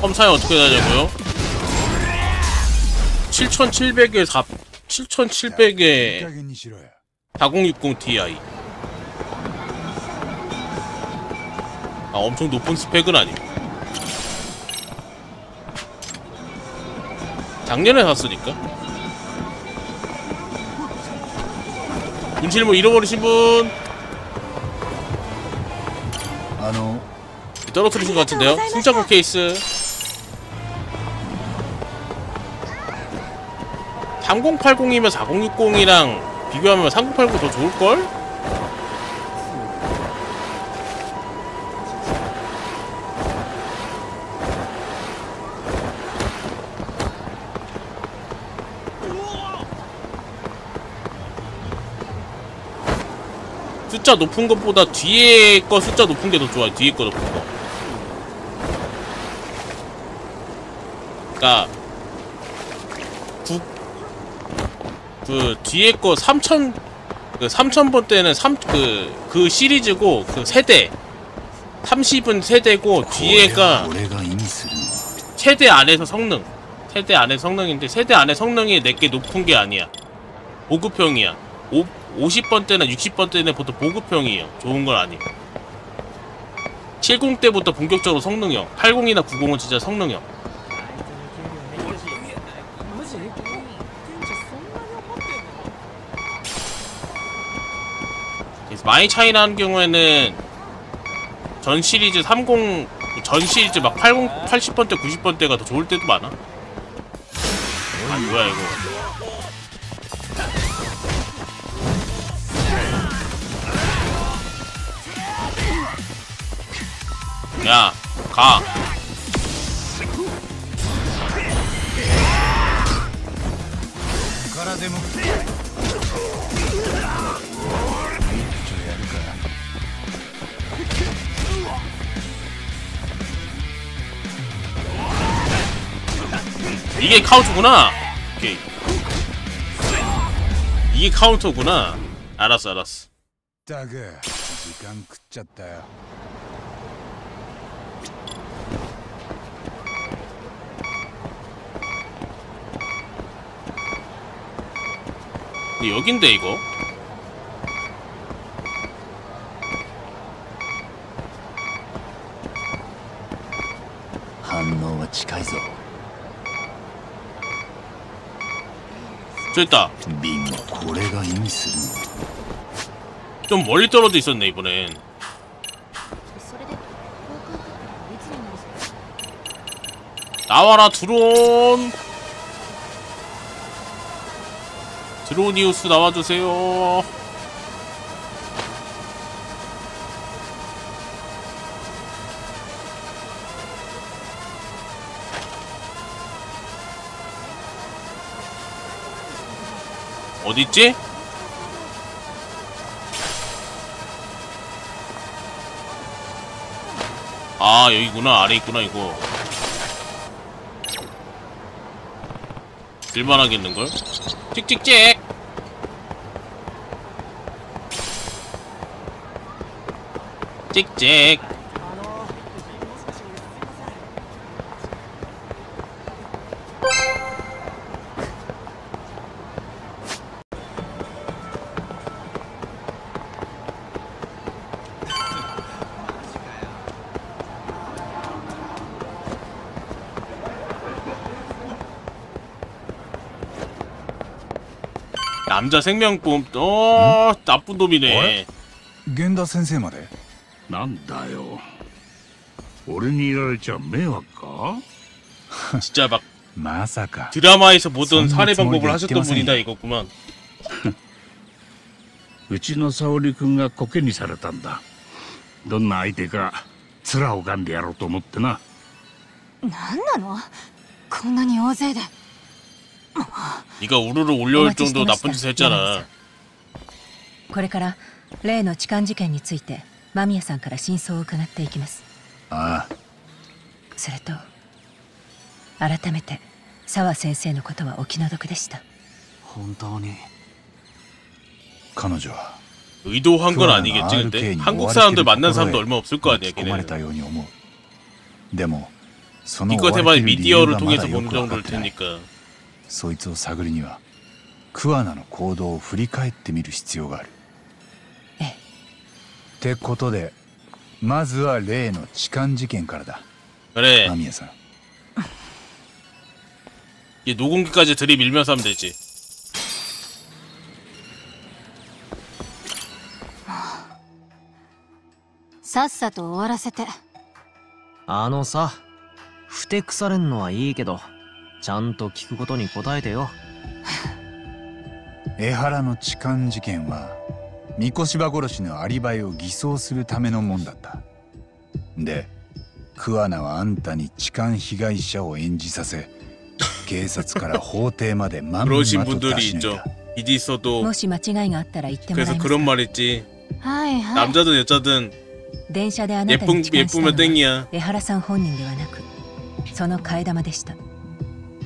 펌사에 어떻게 되냐고요? 7700에 7700에 4060 Ti. 아, 엄청 높은 스펙은 아니고. 작년에 샀으니까. 문실모 잃어버리신 분 떨어뜨리신 것 같은데요? 승자국 케이스 3080이면 4060이랑 비교하면 3080 더 좋을걸? 숫자 높은 것보다 뒤에 거 숫자 높은 게 더 좋아요. 뒤에 거 높은 거. 그니까 그 뒤에 거 3000 그 3000번 때는 그 시리즈고 그 세대 30은 세대고 뒤에가 세대 안에서 성능. 세대 안에 성능인데 세대 안에 성능이 내게 높은 게 아니야. 보급형이야. 50번 때나 60번 때는 보통 보급형이에요. 좋은 건 아니고. 70 때부터 본격적으로 성능형. 80이나 90은 진짜 성능형. 많이 차이 나는 경우에는 전 시리즈 30, 전 시리즈 막 80, 80번대, 90번대가 더 좋을 때도 많아. 아, 뭐야, 이거. 야, 가. 이게 카운터구나. 오케이. 이게 카운터구나. 알았어, 알았어. だが時間食っちゃったよ。 근데 여긴데 이거? 반응은 近いぞ。 저기 있다. ビンゴこれが意味するのは 좀 멀리 떨어져 있었네 이번엔. それで交換とかいつになりそう？ 나와라 드론. 드로니우스 나와주세요. 어딨지? 아 여기구나. 아래 있구나 이거. 쓸만하겠는걸? 찍찍찍! 찍찍! 남자 생명보험 나쁜 놈이네. 源田先生まで。なんだよ。俺にいられちゃ迷惑か？ 진짜 막 まさか。 드라마에서 보던 살해 방법을 하셨던 분이다 이거구만. うちの沙織君がコケにされたんだ。どんな相手か面を拝んでやろうと思ってな。なんなの？こんなに大勢で。 네가 우르르 올려올 정도 나쁜 짓을 했잖아. これから例の痴漢事件について間宮さんから真相を伺っていきます。ああ。それと改めて沢先生のことはお気の毒でした。本当に彼女は 의도한 건 아니겠지. 근데 한국 사람들 만난 사람도 얼마 없을 거 아니야 걔네는. でもその 이거 대만 미디어를 통해서 보는 정도일 테니까. そいつを探るには桑名の行動を振り返ってみる必要がある。ええ。ってことでまずは例の痴漢事件からだ。 그래. 間宮さん。 얘 녹음기까지 들이밀면서 하면 되지. さっさと終わらせて。さ、ふてくされんのはいいけど、ちゃんと聞くことに答えてよ。江原の痴漢事件は三越柴殺しのアリバイを偽装するためのもんだった。で、桑名はあんたに痴漢被害者を演じさせ、警察から法廷までまんまと出し抜いた。 이디서도 もし間違いがあったら言ってもらえ 그래서 ますか。 그런 말 있지. はいはい。 남자든 여자든 電車であなたに痴漢したの 예쁘면 は 땡이야. 江原さん本人ではなく、その替え玉でした。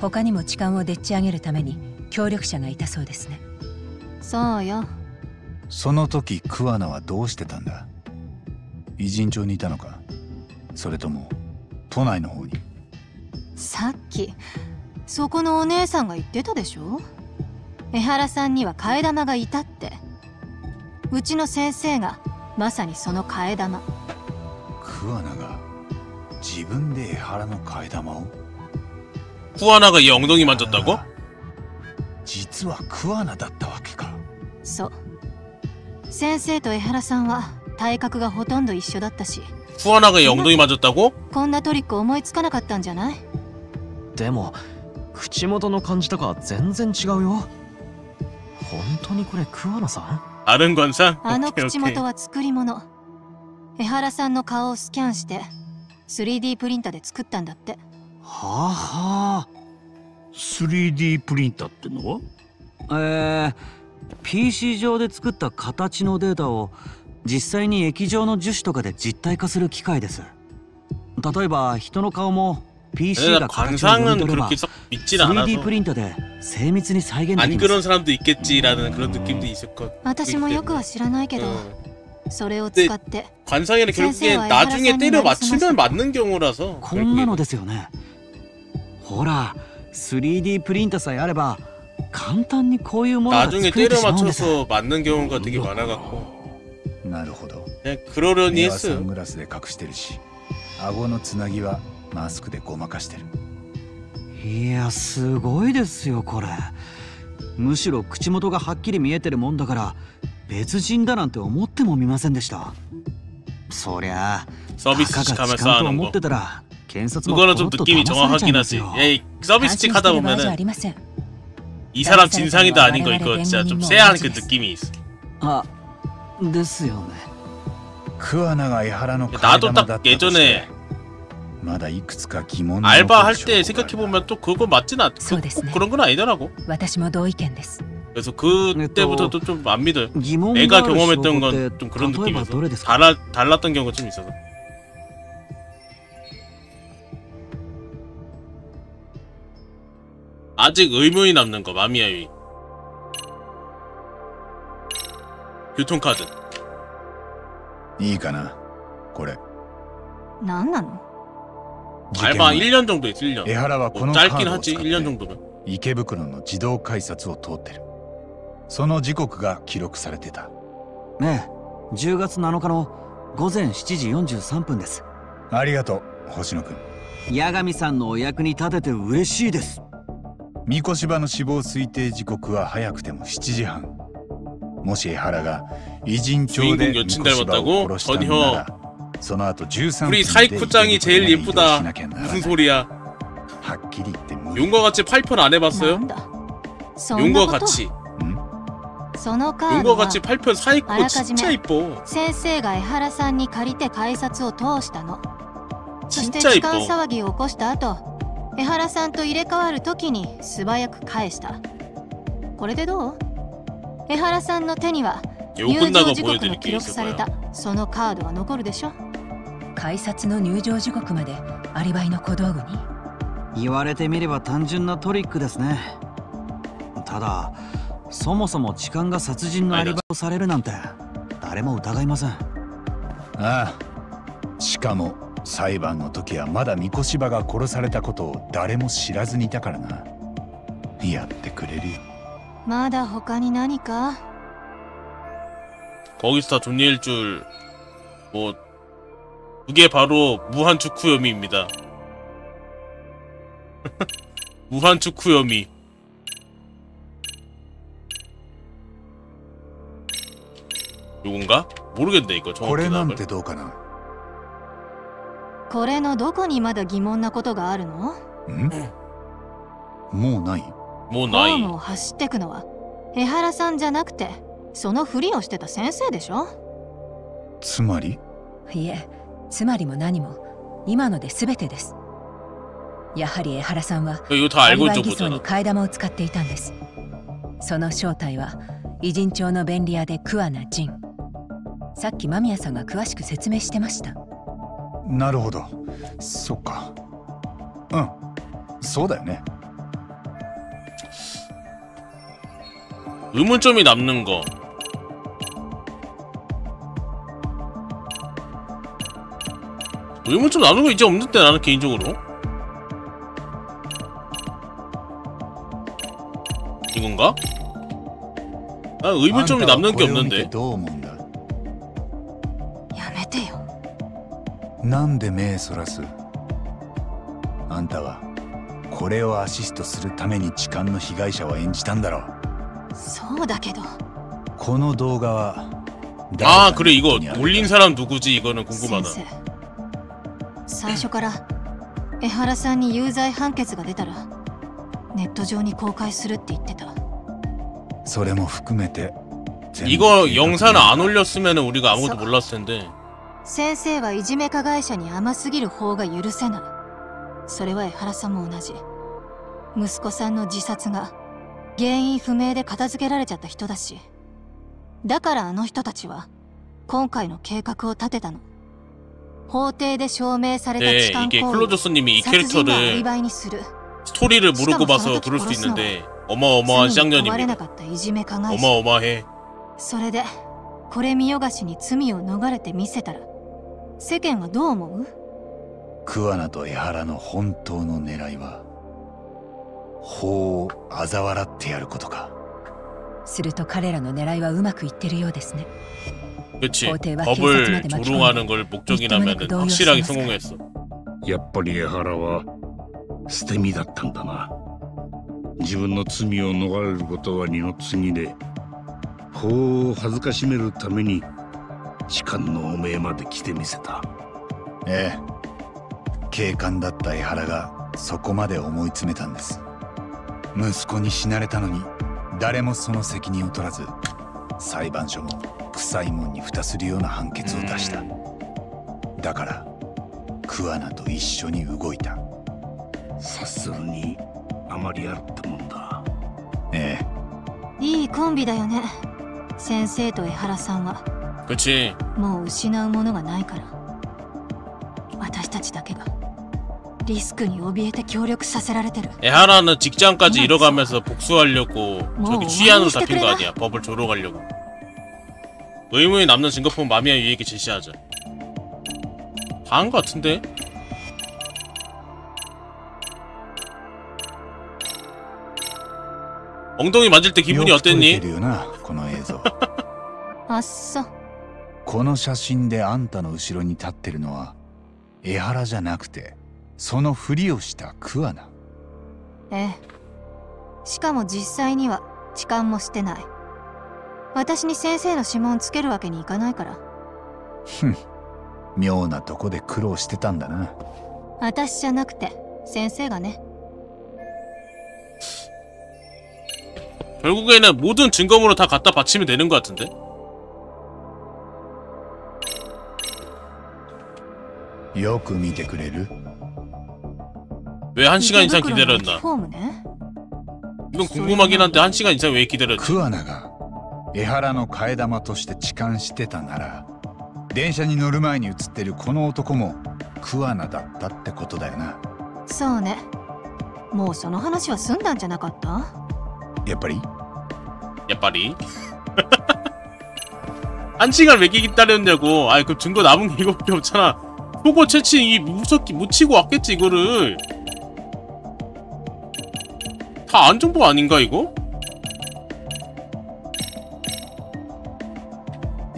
他にも痴漢をでっち上げるために協力者がいたそうですね。そうよ。その時桑名はどうしてたんだ？偉人町にいたのか、それとも都内の方に？さっきそこのお姉さんが言ってたでしょ。江原さんには替え玉がいたって。うちの先生がまさにその替え玉。桑名が自分で江原の替え玉を？ 후아나가 이 엉덩이 만졌다고? 実は桑名だったわけか。そう。先生と江原さんは体格がほとんど一緒だったし、 후아나가 엉덩이 맞았다고? こんなトリック思いつかなかったんじゃない？でも口元の感じとか全然違うよ。本当にこれ桑名さん？ 다른 관상? あの 오케이, 口 오케이. 元は作り物。江原さんの顔をスキャンして 3D プリンターで作ったんだって。はあ。 3D プリンターってのはPC 上で作った形のデータを実際に液状の樹脂とかで実体化する機械です。例えば人の顔も PC が形を読み取れば 3D プリンターで精密に再現できます。 안 그런 사람도 있겠지라는 그런 느낌도 있을 것. 私もよくは知らないけど、それを使って 관상에는 결국엔 나중에 때려 맞추면 맞는 경우라서. こんなのですよね。ほら 3D プリンターさえあれば簡単にこういうものが作 나중에 れて 때려 しまうんです。 맞춰서 맞는 경우가 되게 많아갖고. なるほど。 그냥 그러려니 目はサン 했어요. グラスで隠してるし、顎のつなぎはマスクでごまかしてる。いやすごいですよこれ。むしろ口元がはっきり見えてるもんだから別人だなんて思ってもみませんでした。そりゃあ 서비스직 たかが 하면서 痴漢と 하는 思 거. ってたら検察も 그거는 ポ 좀 ロッと 느낌이 騙されちゃい 정확하긴 ます 하지. よ。 야, 서비스직 하다 安心してる場合じゃあ 보면은 りません。 이 사람 진상이다 아닌 거 이거 진짜 좀 쎄한 그 느낌이 있어. あですよね。桑名が江原の替え 나도 玉だった 딱 として 예전에 まだいくつか疑問の 알바 残 할 る証 때 拠がある 생각해보면 또 그거 맞진 않.そうですね。 꼭 그런 건 아니더라고. 私も同意見です。 그래서 그때부터도 좀 안 믿어요. 疑問が 내가 ある証 경험했던 拠っ 건 て 좀 그런 例えば 느낌이어서 どれですか？ 달랐던 경우가 좀 있어서. 아직 의문이 남는 거 마미야위. 교통카드. いいかなこれ。何なの？事件 알바 は 1년 정도 있어 1년. 江原はこ 뭐 のカー 짧긴 ドを 하지 使っ 1년 て 정도면. 池袋の自動改札を通ってる。その時刻が記録されてた。ねえ、10月7日の午前7時43分です。ありがとう星野くん。八神さんのお役に立てて嬉しいです。三越場の死亡推定時刻は早くても7時半。もし江原が偉人町で三越場を殺したんなら、その後13分 우리 で 사이코짱이 제일 池袋まで移動 예쁘다. しなきゃならない 무슨 소리야? はっきり言って無理。 용과 같이 8편 안 な 해봤어요? んだ。そんな 용과 こと 같이. そのカー 용과 ドは 같이 8편 사이코 알아가지면 진짜 이뻐. 先生が江原さんに借りて改札を通したの。そして 진짜 痴漢 이뻐. 騒ぎを起こした後、江原さんと入れ替わる時に素早く返した。これでどう？江原さんの手には 요 入 끝나고 場時刻の 보여드릴 記 게 録され 있을 た 거야. そのカードは残るでしょ？改札の入場時刻までアリバイの小道具に。言われてみれば単純なトリックですね。ただそもそも痴漢が殺人のアリバイをされるなんて誰も疑いません。ああ。しかも裁判の時はまだ三越場が殺されたことを誰も知らずにいたからな。やってくれるよ。まだ他に何か？ 거기서 다 존예일 줄. 뭐 그게 바로 무한축구 혐의입니다. 무한축구 혐의. 요건가? 모르겠네 이거 これ 정확히 なん 나를. てどうかな。これのどこにまだ疑問なことがあるの？ん？もうない？ 뭐 ホー 나이. ムを走ってくのは江原さんじゃなくてそのふりをしてた先生でしょ？つまり？いえ、つまりも何も今ので全てです。やはり江原さんは 이거 다 アリ 알고 バイ 있죠 偽装に 보잖아. 替え玉を使っていたんです。その正体は偉人町の便利屋で桑名仁。さっき間宮さんが詳しく説明してました。なるほど。そっか。うん。そうだよね。 의문점이 남는 거. 의문점 남는 거 이제 없는데 나는 개인적으로. 이건가? 난 의문점이 남는 게 없는데. どう思うんだ？やめてよ。なんで目そらす？あんたはこれをアシストするために痴漢の被害者を演じたんだろう。そうだけど。この動画は아 그래 이거 올린 사람 누구지? 이거는 궁금하다. 先生最初から江原さんに有罪判決が出たらネット上に公開するって言ってた。それも含めて 이거 영상을 안 올렸으면 우리가 아무것도 몰랐을 텐데. 先生はいじめ加害者に甘すぎる方が許せない。それは江原さんも同じ。息子さんの自殺が原因不明で片付けられちゃった人だし。だからあの人たちは今回の計画を立てたの。法廷で証明された痴漢行為を殺人のアリバイにする。 스토리를 모르고 봐서 그럴 수도 있는데 어마어마한 쌍년입니다. 어마어마해. それでこれ見よがしに罪を逃れてみせたら世間はどう思う？桑名と江原の本当の狙いは法を嘲笑ってやることか。すると彼らの狙いはうまくいってるようですね。 그치. 법을 조롱하는 걸 목적이라면 확실하게 성공했어. やっぱり江原は捨て身だったんだな。自分の罪を逃れることは二の次で、法を恥ずかしめるために痴漢の汚名まで着てみせた。ええ、警官だった江原がそこまで思い詰めたんです。息子に死なれたのに誰もその責任を取らず、裁判所も臭いもんに蓋するような判決を出した。だから桑名と一緒に動いた。察するにあまりあるってもんだ。ええ、いいコンビだよね。先生と江原さんは。그치. もう失うものがないから。私たちだけがリスクに怯えて協力させられてる。 에하라는 직장까지 잃어가면서 복수하려고 저기 취한으로 잡힌 거 아니야. 법을 조롱하려고. 의문이 남는 증거품 마미아 유에게 제시하자. 다 한 거 같은데? 엉덩이 만질 때 기분이 어땠니? あっそ。この写真であんたの後ろに立ってるのは江原じゃなくてそのふりをした桑名。ええ。しかも実際には痴漢もしてない。私に先生の指紋つけるわけにいかないから。ふん、妙なとこで苦労してたんだな。私じゃなくて先生がね。 결국에는 모든 증거물을 다 갖다 바치면 되는 것 같은데? 왜 1시간 이상 기다렸나? 이건 궁금하긴 한데 1시간 이상 왜 기다렸지? 桑名が江原の替え玉として痴漢してたなら電車に乗る前に写ってるこの男も桑名だったってことだよな。そうね。もうその話は済んだんじゃなかった？ やっぱり 1시간 왜 기다렸냐고. 아이 그 증거 남은 게 이거밖에 없잖아. 표고 채취 이 묻히고 왔겠지 이거를. 다 안정보 아닌가 이거?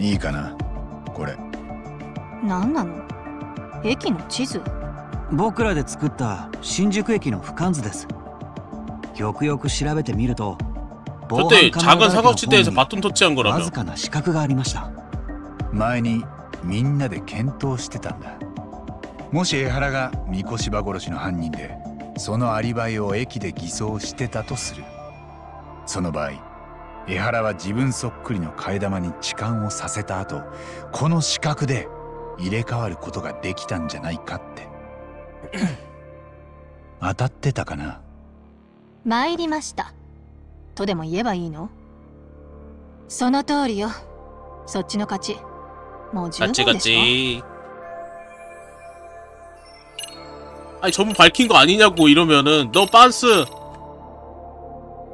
いいかなこれ。なんなの？駅の地図？僕らで作った新宿駅の俯瞰図です。よくよく調べてみると 그때 작은 사각지대에서 바톤 터치한 거라며. わずかな死角がありました。前にみんなで検討してたんだ。もし江原が三越柴殺しの犯人でそのアリバイを駅で偽装してたとする。その場合江原は自分そっくりの替え玉に痴漢をさせた後この死角で入れ替わることができたんじゃないかって当たってたかな。参りましたとでも言えばいいの？その通りよ。そっちの勝ち。もう十分でしょ。 아니 전부 밝힌 거 아니냐고 이러면은 너 빤스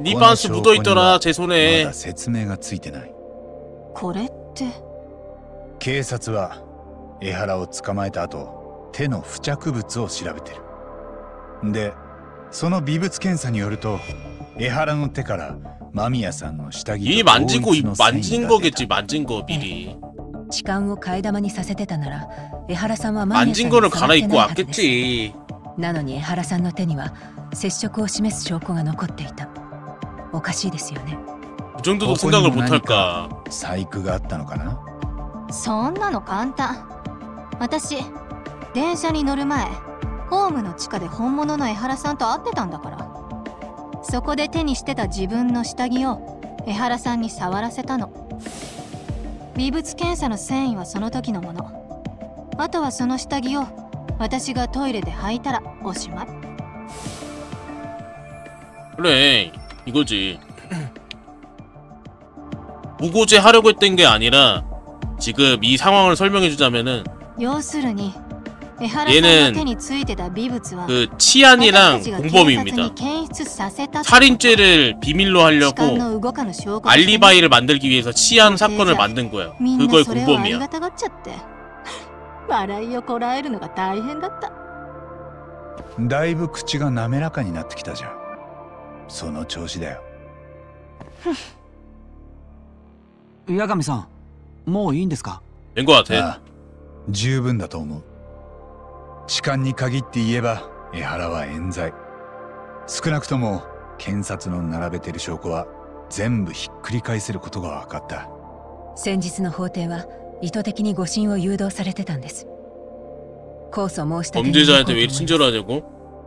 네 빤스 묻어있더라 제 손에. まだ説明がついてない。これって警察は江原を捕まえた後手の付着物を調べてる。でその微物検査によると江原の手から間宮さんの下着と 이 만진 거겠지. 만진 거 미리. 痴漢を替え玉にさせてたなら江原さんは間宮さんに触ってないはずです。なのに江原さんの手には接触を示す証拠が残っていた。おかしいですよね。 그 정도도 생각을 못할까? 細工があったのかな。そんなの簡単。私電車に乗る前ホームの地下で本物の江原さんと会ってたんだから。そこで手にしてた自分の下着を江原さんに触らせたの。微物検査の繊維はその時のもの。あとはその下着を私がトイレで履いたらおしまい。 그래 이거지. 무고죄 하려고 했던 게 아니라 지금 이 상황을 설명해주자면은 얘는 그 치안이랑 공범입니다. 살인죄를 비밀로 하려고 알리바이를 만들기 위해서 치안 사건을 만든 거야. 그거의 공범이야. だいぶ口が滑らかになってきたじゃん。その調子だよ。八神さん、もういいんですか？ 된 거 같아. ああ、十分だと思う。痴漢に限って言えば江原は冤罪。少なくとも検察の並べてる証拠は全部ひっくり返せることが分かった。先日の法廷は意図的に誤審を誘導されてたんです。控訴申し立てに 범죄자한테 왜 친절하냐고?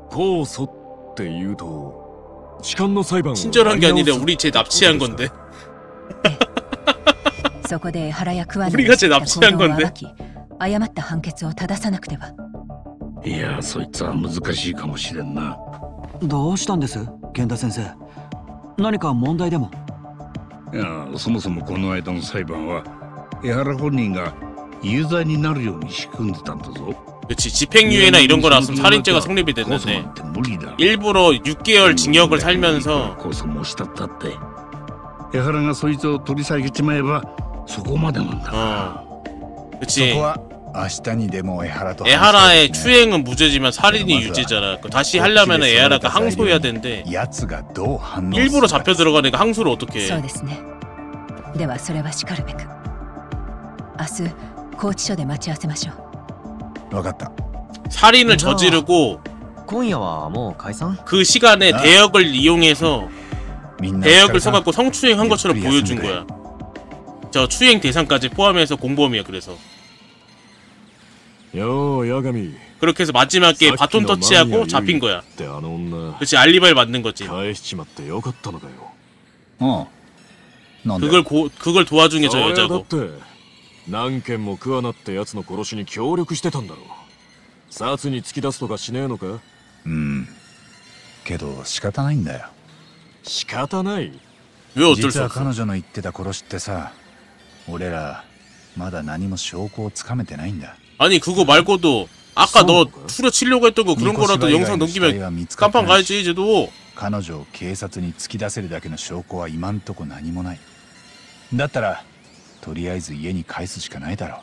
控訴って言うと痴漢の裁判を 친절한 게 아니라 우리 쟤 납치한 건데. そこで江原や桑名 우리가 쟤 납치한 건데. 誤った判決を正さなくては。いや、そいつは難しいかもしれんな。どうしたんです、源田先生？何か問題でも？いや、そもそもこの間の裁判は江原本人が有罪になるように仕組んでたんだぞ。 그치, 집행유예나 이런 거 나왔으면 살인죄가 성립이 됐는데 일부러 6개월 징역을 살면서 江原がそいつを取り下げちまえばそこまでなんだ。 그치. 에하라의 에하라의 추행은 무죄지만 살인이 유죄잖아. 다시 하려면 에하라가 항소해야 되는데 일부러 잡혀 들어가니까 항소를 어떻게 해. そうですね。ではそれはしかるべく。明日拘置所で待ち合わせましょう。 살인을 저지르고 그 시간에 대역을 이용해서 대역을 써갖고 성추행한 것처럼 보여준 거야. 저 추행 대상까지 포함해서 공범이야. 그래서 그렇게 해서 마지막에 바톤 터치하고 잡힌 거야. 그치, 알리바이를 만든 거지. 그걸 도와준 게 저 여자고. 何件も桑名ってやつの殺しに協力してたんだろう。殺に突き出すとかしねえのか？けど仕方ないんだよ。仕方ない？実は彼女の言ってた殺しってさ、俺らまだ何も証拠をつかめてないんだ。 아니 그거 말고도 아까 너 후려치려고 했던 거 그런 거라도 영상 넘기면 깜빵 가야지 이제도. 彼女を警察に突き出せるだけの証拠は今んとこ何もない。だったら とりあえず家に返すしかないだろう。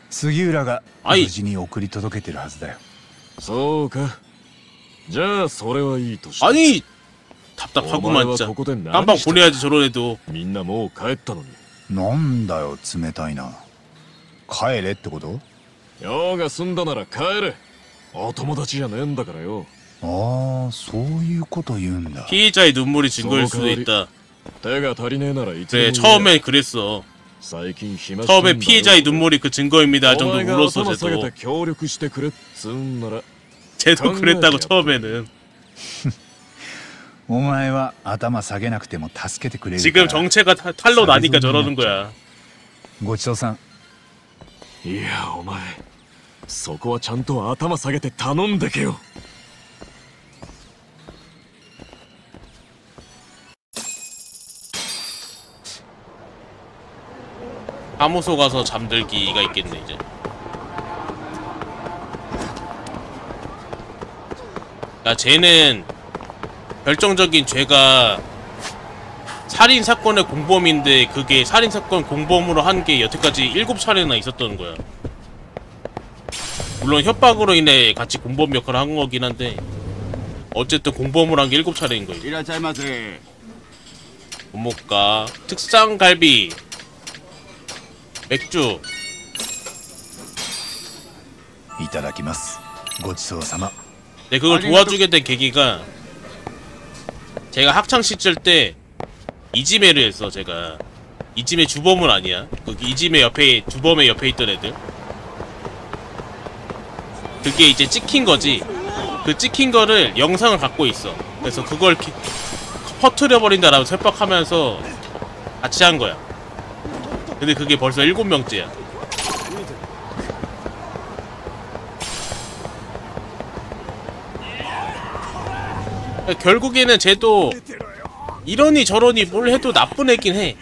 杉浦が無事に送り届けてるはずだよ。そうか。じゃあそれはいいとして。 아니 답답하구만 진짜. 깜빵 보내야지 저런 애도. みんなもう帰ったのに。なんだよ冷たいな。帰れってこと？用が済んだなら帰れ。お友達じゃねえんだからよ。ああ、そういうこと言うんだ。 피해자의 눈물이 증거일 수도 있다. 그래, 처음엔 그랬어. 처음에 피해자의 눈물이 그 증거입니다 정도 울었어. 쟤도 그랬다고 처음에는. 지금 정체가 탈로 나니까 저러는 거야. 고치소상. 이야, 오마에. そこはちゃんと頭下げて頼んでけよ. 사무소 가서 잠들기가 있겠네 이제. 야, 쟤는 결정적인 죄가 살인사건의 공범인데 그게 살인사건 공범으로 한 게 여태까지 7차례나 있었던 거야. 물론 협박으로 인해 같이 공범 역할을 한 거긴 한데 어쨌든 공범으로 한 게 7차례인 거예요. 뭐 먹을까? 특상갈비, 맥주. いただきます。ごちそうさま. 네, 그걸 도와주게 된 계기가 제가 학창 시절 때 이지메를 했어. 제가 이짐의 주범은 아니야. 그 이짐의 옆에 주범의 옆에 있던 애들. 그게 이제 찍힌 거지. 그 찍힌 거를 영상을 갖고 있어. 그래서 그걸 퍼뜨려 버린다라고 협박하면서 같이 한 거야. 근데 그게 벌써 7명째야. 결국에는 쟤도 이러니 저러니 뭘 해도 나쁜 애긴 해.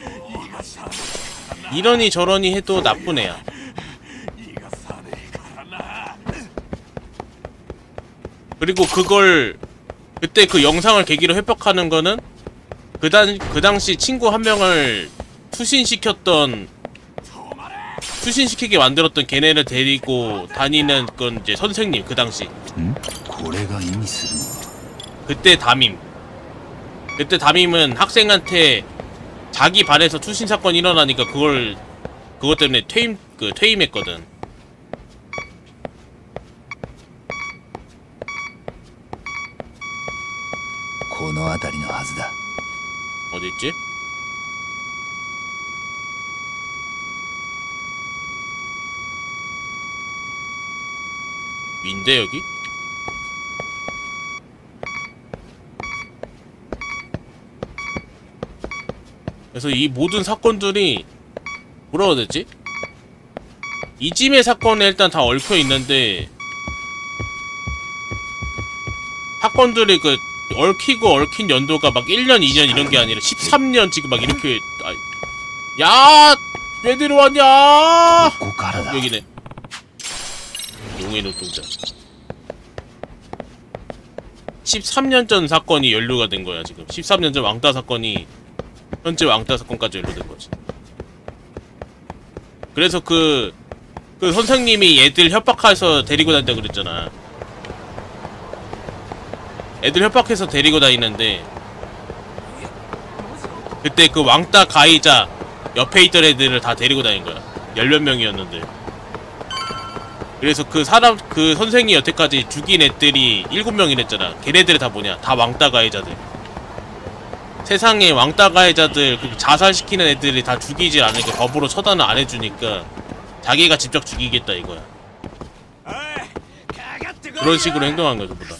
이러니 저러니 해도 나쁜 애야. 그리고 그걸 그때 그 영상을 계기로 협박하는 거는 그 당시 친구 한 명을 투신시키게 만들었던 걔네를 데리고 다니는 건 이제 선생님, 그 당시. 그때 담임은 학생한테 자기 반에서 투신 사건이 일어나니까 그것 때문에 퇴임했거든. 어디 있지? 위인데 여기? 그래서 이 모든 사건들이 뭐라고 해야 되지? 이짐의 사건에 일단 다 얽혀 있는데 사건들이 그 얽힌 연도가 막 1년, 2년 이런 게 아니라 13년 지금 막 이렇게 야! 왜 들어왔냐! 여기네. 용의 노동자. 13년 전 사건이 연루가 된 거야, 지금. 13년 전 왕따 사건이 현재 왕따 사건까지 연루된 거지. 그래서 그 선생님이 애들 협박해서 데리고 다닌다 그랬잖아. 애들 협박해서 데리고 다니는데 그때 그 왕따 가해자 옆에 있던 애들을 다 데리고 다닌 거야. 10몇 명이었는데. 그래서 그 선생이 여태까지 죽인 애들이 7명이랬잖아. 걔네들이 다 뭐냐? 다 왕따 가해자들. 세상에 왕따 가해자들, 자살시키는 애들이 다 죽이질 않으니까 법으로 처단을 안 해주니까 자기가 직접 죽이겠다 이거야. 그런 식으로 행동한 거야, 전부 다.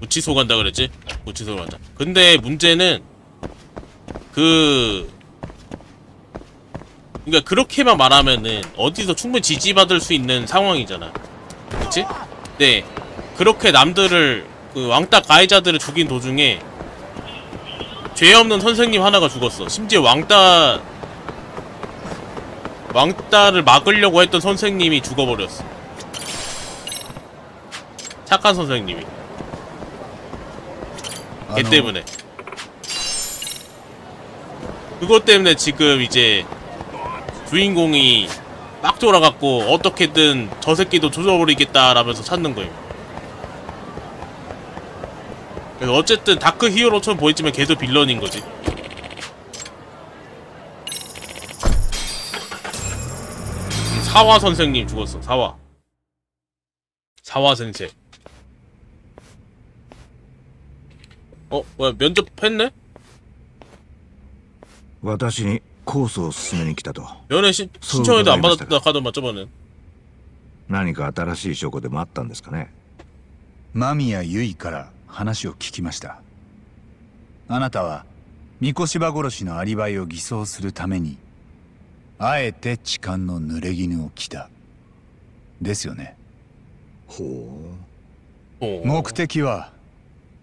구치소 간다 그랬지? 구치소 가자. 근데 문제는 그러니까 그렇게만 말하면은 어디서 충분히 지지받을 수 있는 상황이잖아. 그치? 네. 그렇게 남들을 그 왕따 가해자들을 죽인 도중에 죄 없는 선생님 하나가 죽었어. 심지어 왕따를 막으려고 했던 선생님이 죽어버렸어. 착한 선생님이. 걔 때문에. 그것 때문에 지금 이제 주인공이 막 돌아갔고 어떻게든 저 새끼도 조져버리겠다라면서 찾는 거예요. 그래서 어쨌든 다크 히어로처럼 보이지만 걔도 빌런인 거지. 사화 선생님 죽었어. 사화 센세. 뭐야, 면접했네? 私にコースを進めに来たと。 면회 신청해도 안 받았다 하더만 저번엔. 何か新しい証拠でもあったんですかね。間宮結衣から話を聞きました。あなたは三越柴殺しのアリバイを偽装するためにあえて痴漢の濡れ衣を着たですよね。ほう。目的は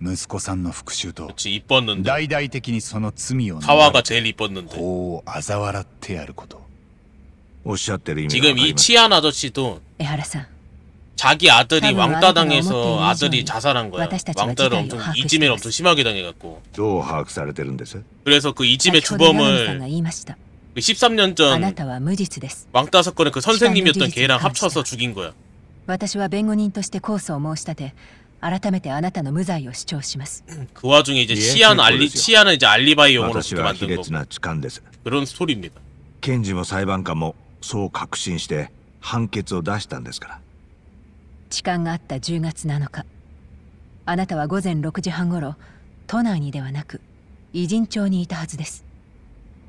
息子さんの復讐と 그치, 이뻤는데. 大々的にその罪を 사화가 제일 이뻤는데. 法を嘲笑ってやること。おっしゃってる意味 지금 이 치안 아저씨도 江原さん 자기 아들이 왕따 당해서 아들이 자살한 거야. 왕따를 엄청 이짐을 엄청 심하게 당해갖고. どう把握されてるんです？ 그래서 그 이짐의 先ほど柳さん 주범을 が言いました。 그 13년 あ 전 なたは無実です。 왕따 사건의 그 선생님이었던 걔랑 합쳐서 죽인 거야. 私は弁護人として控訴を申し立て、改めてあなたの無罪を主張します。 그 와중에 이제 시아는 이제 알리바이용으로 그렇게 만든 거고 卑劣な痴漢です。 그런 스토리입니다. 検事も裁判官もそう確信して判決を出したんですから。痴漢があった10月7日、あなたは午前6時半ごろ都内にではなく偉人町にいたはずです。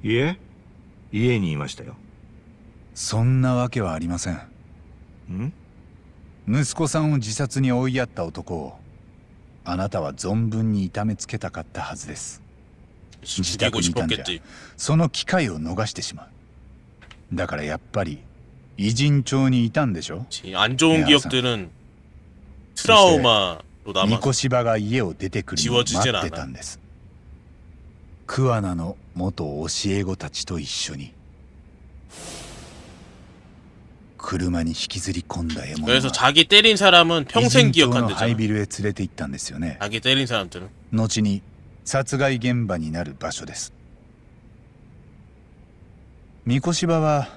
いえ、家にいましたよ。そんなわけはありません。息子さんを自殺に追いやった男をあなたは存分に痛めつけたかったはずです。自宅にいたんじゃその機会を逃してしまう。だからやっぱり偉人町にいたんでしょ。안 좋은 기억들은 트라우마로 남아서 みこしばが家を出てくるのを待ってたんです。桑名の元教え子たちと一緒に車に引きずり込んだ獲物は 그래서 자기 때린 사람은 평생 기억한대잖아. ハイビルへ連れて行ったんですよね。 자기 때린 사람들은 後に殺害現場になる場所です。みこしばは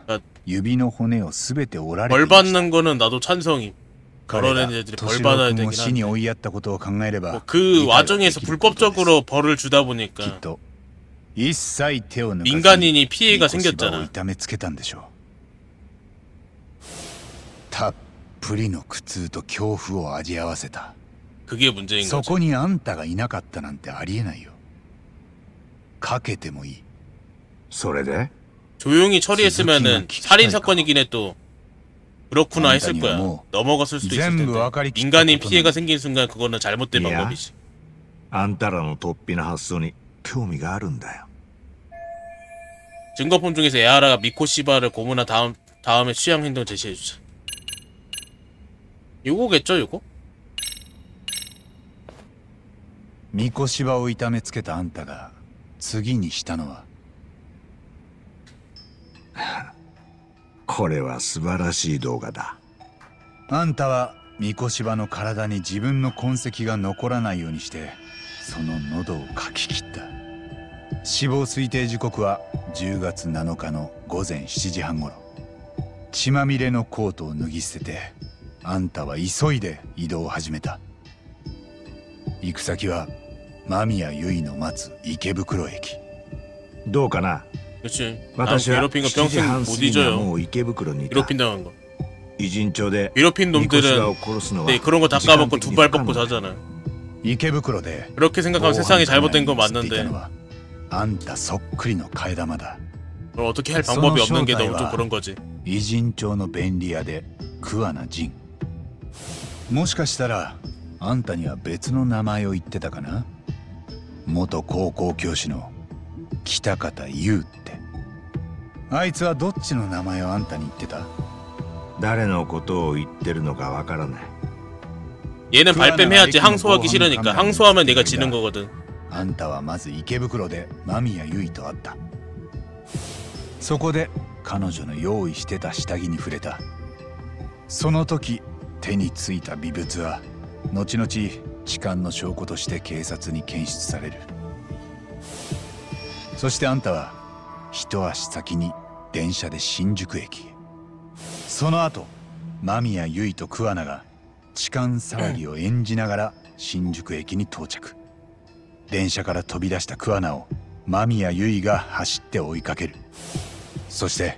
指の骨をすべて折られていました。 벌 받는 거는 나도 찬성임. 그런 애들이 벌 받아야 되긴 한데 그 와중에서 불법적으로 벌을 주다 보니까 민간인이 피해가 생겼잖아. たっぷりの苦痛と恐怖を味合わせた。 그게 문제인 거지. そこにあんたがいなかったなんてありえないよ。かけてもいい。それで 조용히 처리했으면은 살인 사건이긴 해도 그렇구나 했을 거야. 넘어갔을 수도 있을 텐데. 민간인 피해가 생긴 순간 그거는 잘못된 방법이지. あんたらの突飛な発想に興味があるんだよ。 증거품 중에서 에하라가 미코시바를 고문한 다음에 취향 행동 제시해주자. 요거겠죠, 요거? みこしばを痛めつけたあんたが次にしたのはこれは素晴らしい動画だ。あんたはみこしばの体に自分の痕跡が残らないようにしてその喉をかき切った。死亡推定時刻は10月7日の午前7時半ごろ。血まみれのコートを脱ぎ捨ててあんたは急いで移動を始めた。行く先は間宮由衣の待つ池袋駅。どうかな。 그치.私は괴롭힌 거 평생 못 잊어요. もう池袋にいた。 괴롭힌 당한 거. 偉人町で 괴롭힌 놈들은 네, 그런 거 다 까먹고 두 발 뻗고 자잖아. 池袋で 그렇게 생각하면 세상이 잘못된 건 맞는데 あんたそっくりの替え玉だ。 그걸 어떻게 할 방법이 없는 게 너무 좀 그런 거지. 偉人町の便利屋で桑名仁。もしかしたらあんたには別の名前を言ってたかな。元高校教師の北方優って。あいつはどっちの名前をあんたに言ってた？誰のことを言ってるのかわからない。 얘는 발뺌해야지. 항소하기 싫으니까. 항소하면 내가 지는 거거든. あんたはまず池袋で間宮由衣と会った。そこで彼女の用意してた下着に触れた。その時手についた微物は後々痴漢の証拠として警察に検出される。そしてあんたは一足先に電車で新宿駅へ。その後間宮由衣と桑名が痴漢騒ぎを演じながら新宿駅に到着。電車から飛び出した桑名を間宮由衣が走って追いかける。そして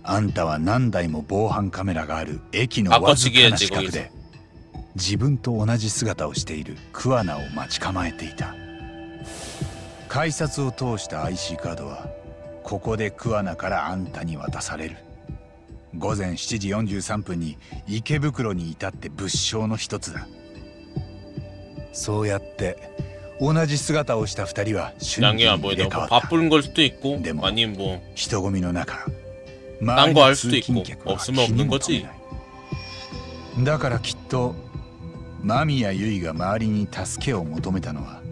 あんたは何台も防犯カメラがある駅のわずかな死角で自分と同じ姿をしている桑名を待ち構えていた。改札を通した IC カードはここで桑名からあんたに渡される。午前7時43分に池袋に至って物証の一つだ。そうやって同じ姿をした二人は瞬時に入れ替わった。 바쁜 걸 수도 있고 でも 아니면 뭐 人混みの中 딴 거 할 수도 있고 없으면 없는 거지. だからきっと間宮由衣が周りに助けを求めたのは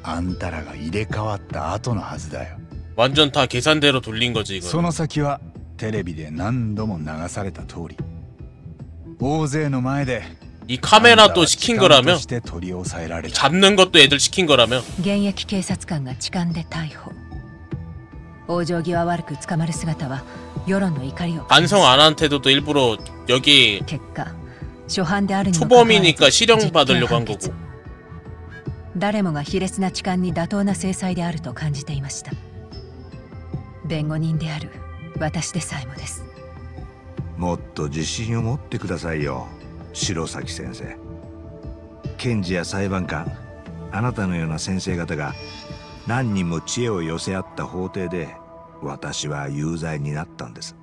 あんたらが入れ替わった後のはずだよ。 완전 다 계산대로 돌린 거지 이거. その先はテレビで何度も流された通り大勢の前で 이 카메라도 시킨 거라며? 잡는 것도 애들 시킨 거라며? 現役警察官が痴漢で逮捕。往生際悪く捕まる姿は世論の怒りを 반성 안 한 태도도 일부러 여기 初犯であるにも 초범이니까 실형 받으려고 한 거고. 誰もが卑劣な痴漢に妥当な制裁であると感じていました。弁護人である私でさえもです。もっと自信を持ってくださいよ、白崎先生。検事や裁判官、あなたのような先生方が何人も知恵を寄せ合った法廷で私は有罪になったんです。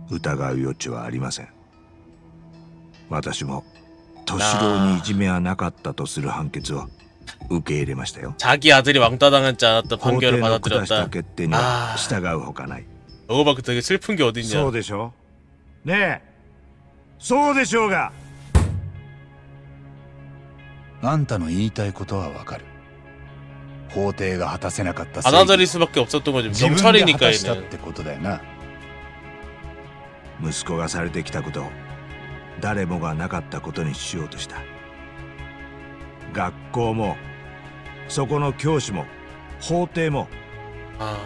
疑う余地はありません。私も敏郎にいじめはなかったとする判決を受け入れましたよ。 자기 아들이 왕따당하지 않았다 法 판결을 廷の下した 받아들였다. 決定には従うほかない。 너거밖에 되게 슬픈 게 어딨냐. そうでしょうねえ、そうでしょうが。あんたの言いたいことはわかる。法廷が果たせなかった正義 받아들일 수밖에 없었던 거지. 自分で果た 경찰이니까 したっ 얘는. てことだよな。息子がされてきたことを誰もがなかったことにしようとした。学校もそこの教師も法廷も 아,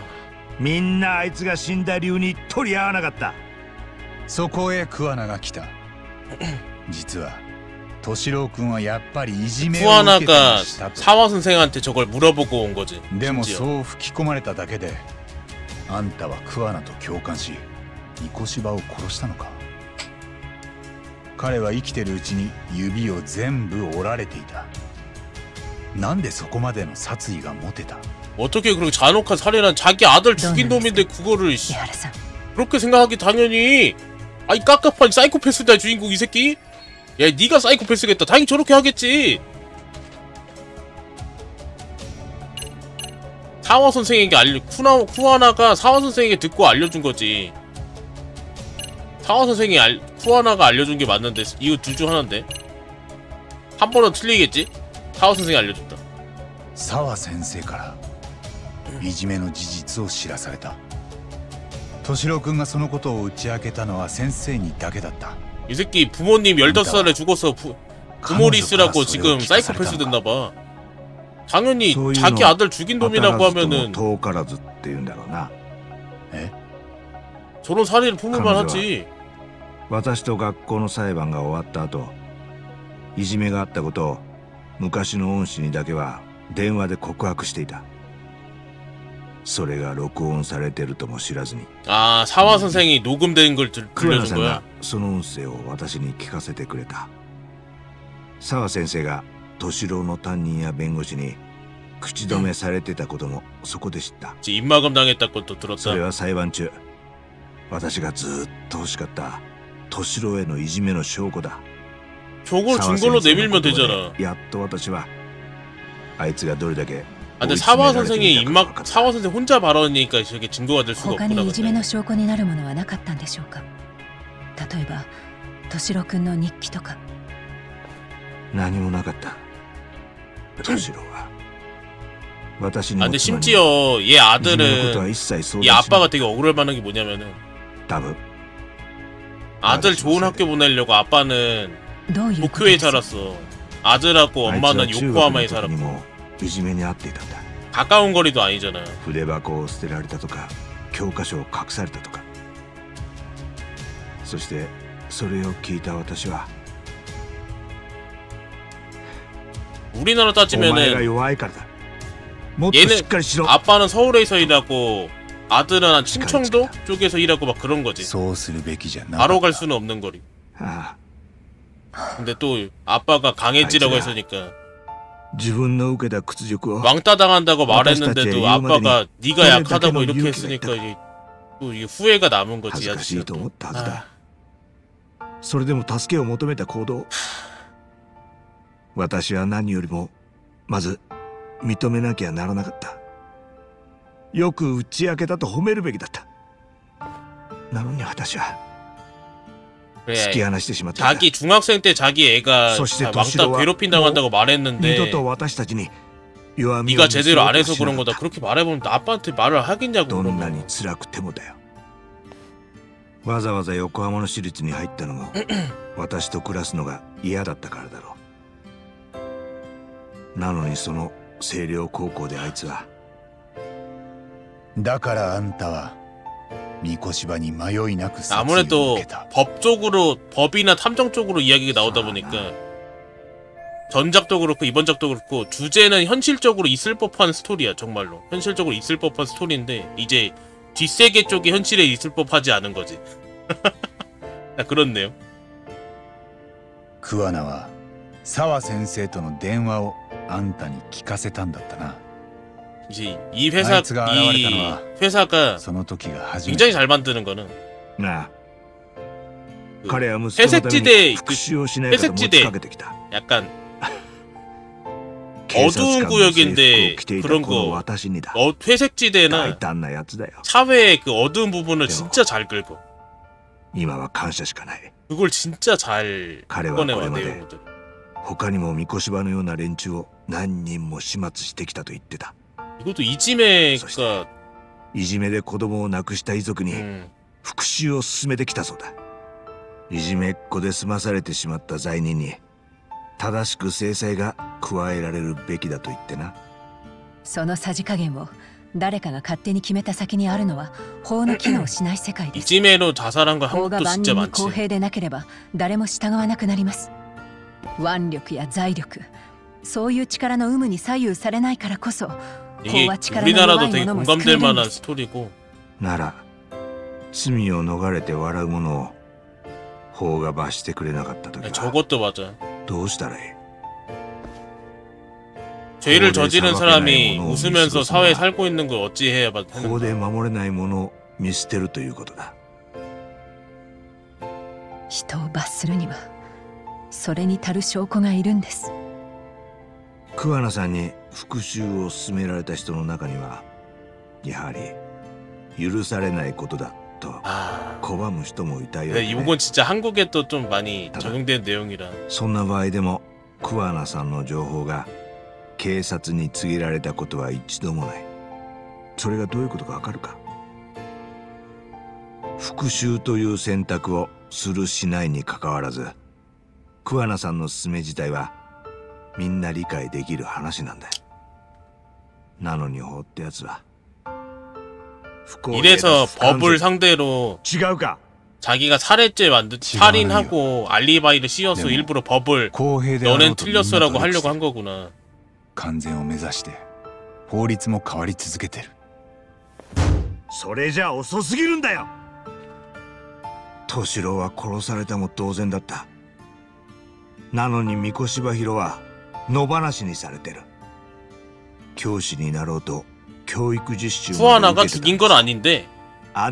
みんなあいつが死んだ理由に取り合わなかった。そこへ桑名が来た。実は敏郎君はやっぱりいじめを受けてま 후아나가 したと。 사화 선생한테 저걸 물어보고 온 거지. でも 심지어. そう吹き込まれただけであんたは桑名と共感し三越柴を殺したのか。彼は生きてるうちに指を全部折られていた。なんでそこまでの殺意が持てた。 어떻게 그렇게 잔혹한 살인한 자기 아들 죽인 놈인데 그거를 伊原さん、 그렇게 생각하기 당연히. 아이 깝깝한 사이코패스다 주인공 이 새끼. 야 니가 사이코패스겠다. 당연히 저렇게 하겠지. 사화 선생에게 쿠아나가 사화 선생에게 듣고 알려준 거지. 사화 선생이 쿠아나가 알려준 게 맞는데 이거 둘 중 하나인데 한 번은 틀리겠지? 사화 선생이 알려줬다. 沢先生からいじめの事実を知らされた。敏郎君がそのことを打ち明けたのは先生にだけだった。 이 새끼 부모님 15살에 죽어서 부모 리스라고 지금 사이코패스 됐나봐. 당연히 자기 아들 죽인 놈이라고 하면은 遠からずって言うんだろうな。 저런 살인을 품을만 하지. 私と学校の裁判が終わった後、いじめがあったことを昔の恩師にだけは電話で告白していた。それが録音されてるとも知らずに。 아 사화 선생이 녹음된 걸 桑名 들려준 さんが 거야. その音声を私に聞かせてくれた。沢先生が敏郎の担任や弁護士に口止めされてたこともそこで知った。 입마금 당했다고 또 それ 들었다. は裁判中、私がずっと欲しかった敏郎へのいじめの証拠だ。 저걸 증거로 내밀면 되잖아. やっと私はあいつがどれだけ 아, 근데 사화 선생이 입막 사화 선생 혼자 발언이니까 저게 증거가 될 수가 他 없구나. にいじめ 근데. の証拠になるものはなかったんでしょうか。例えば敏郎君の日記とか。何もなかった。敏郎は私に 아 も 근데 妻にも 심지어 얘 いじめのことは 아들은 一切相 얘 談しな 아빠가 い。 되게 억울할 만한 게 뭐냐면은 多分 아들 좋은 학교 보내려고 아빠는 どういうこと 도쿄에 です？ 살았어. 아들하고 あいつは 엄마는 中学の 요코하마에 時に 살았고 もいじめに遭っていたんだ。 가까운 거리도 아니잖아. 筆箱を捨てられたとか教科書を隠されたとか。そしてそれを聞いた私は 우리나라 お前が 따지면은 弱いからだ。もっとしっ 얘는 かりしろ。 아빠는 서울에서 일하고 아들은 한 충청도 쪽에서 일하고 막 그런 거지. そうするべきじゃなかっ 바로 갈 た。 수는 없는 거리. ああ、 근데 또 아빠가 강해지라고 했으니까 自分の受けた屈辱を 왕따 당한다고 말했는데도私たち 아빠가 네가 그래, 약하다고 그래, 이렇게 그래, 했으니까 그래. 이게 또 이게 후회가 남은 恥 거지. ずかしい 아저씨가 と 또. 思ったはず 아, だ。それでも助けを求めた行動。私は何よりもまず認めなきゃならなかった。よく打ち明けたと褒めるべきだった。なのに私は 그래. 突き放してしまったんだ。 자기 중학생 때 자기 애가 소시대 왕따 도시로와 괴롭힌 당한다고 二度 말했는데 と私たちに弱みを 네가 見せよ 제대로 う 안 と 해서 しな 그런 かっ 거다. た。 그렇게 말해보면 아빠한테 말을 하겠냐고. どんな 그러면. に辛くてもだよ。わざわざ横浜の私立に入ったのも私と暮らすのが嫌だったからだろう。なのにその星稜高校であいつはだからあんたは 미코시바니迷いなく 아무래도 법 쪽으로, 법이나 탐정 쪽으로 이야기가 나오다 보니까 전작도 그렇고 이번 작도 그렇고 주제는 현실적으로 있을 법한 스토리야. 정말로 현실적으로 있을 법한 스토리인데 이제 뒷세계 쪽이 현실에 있을 법하지 않은 거지. 그렇네요. 桑名は沢先生との電話をあんたに聞かせたんだったな。 이제 이 회사가 その時が初め 굉장히 잘 만드는 거는 なあ 그 彼は息子のために 회색지대 復讐をしないかと持ちかけてきた。 약간 警察 어두운 官の制服を 구역인데 着ていた 그런 この 거 私にだ。 회색지대나 大胆なやつだよ。 사회의 그 어두운 부분을 진짜 잘 긁어. 今は感謝しかない。 그걸 진짜 잘 彼は 꺼내와 これまで 내용들. 他にも三越場のような連中を何人も始末してきたと言ってた。 이것도 이지메가 いじめで子供を亡くした遺族に復讐を進めてきたそうだ。いじめっ子で済まされてしまった罪人に正しく制裁が加えられるべきだと言ってな。そのさじ加減を誰かが勝手に決めた先にあるのは法の機能しない世界です。 이지메로 자살한 거 法が 한국도 万 진짜 人に公 많지. 平でなければ誰も従わなくなります。腕力や財力、そういう力の有無に左右されないからこそ、法 이게 は力の弱 우리나라도 い 되게 者も救え 공감될 るんで 만한 す。 스토리고 なら罪を逃れて笑う者を法が罰してくれなかった時は 저것도 맞아. どうしたらいい？ 죄를 저지른 사람이 웃으면서 사회에 살고 있는 걸 어찌해야 하는 法で守れない者を見捨てるということだ。人を罰するにはそれに足る証拠がいるんです。桑名さんに復讐を勧められた人の中にはやはり許されないことだと拒む人もいたようで、ね。 이건 진짜 한국에 또 좀 많이 적용된 내용이라. そんな場合でも桑名さんの情報が警察に告げられたことは一度もない。それがどういうことかわかるか？復讐という選択をするしないにかかわらず、桑名さんの勧め自体はみんな理解できる話なんだよ。なのに法ってやつは 이래서 법을 상대로 違うか? 자기가 살해죄 살인하고 알리바이를 씌워서 일부러 법을 너넨 틀렸어라고 하려고 한 거구나. 完全を目指して法律も変わり続けてる。それじゃ遅すぎるんだよ。敏郎は殺されたも同然だった。なのに三越場広は野放しにされてる。教師になろうと教育実習 푸아나가 죽인 건 아닌데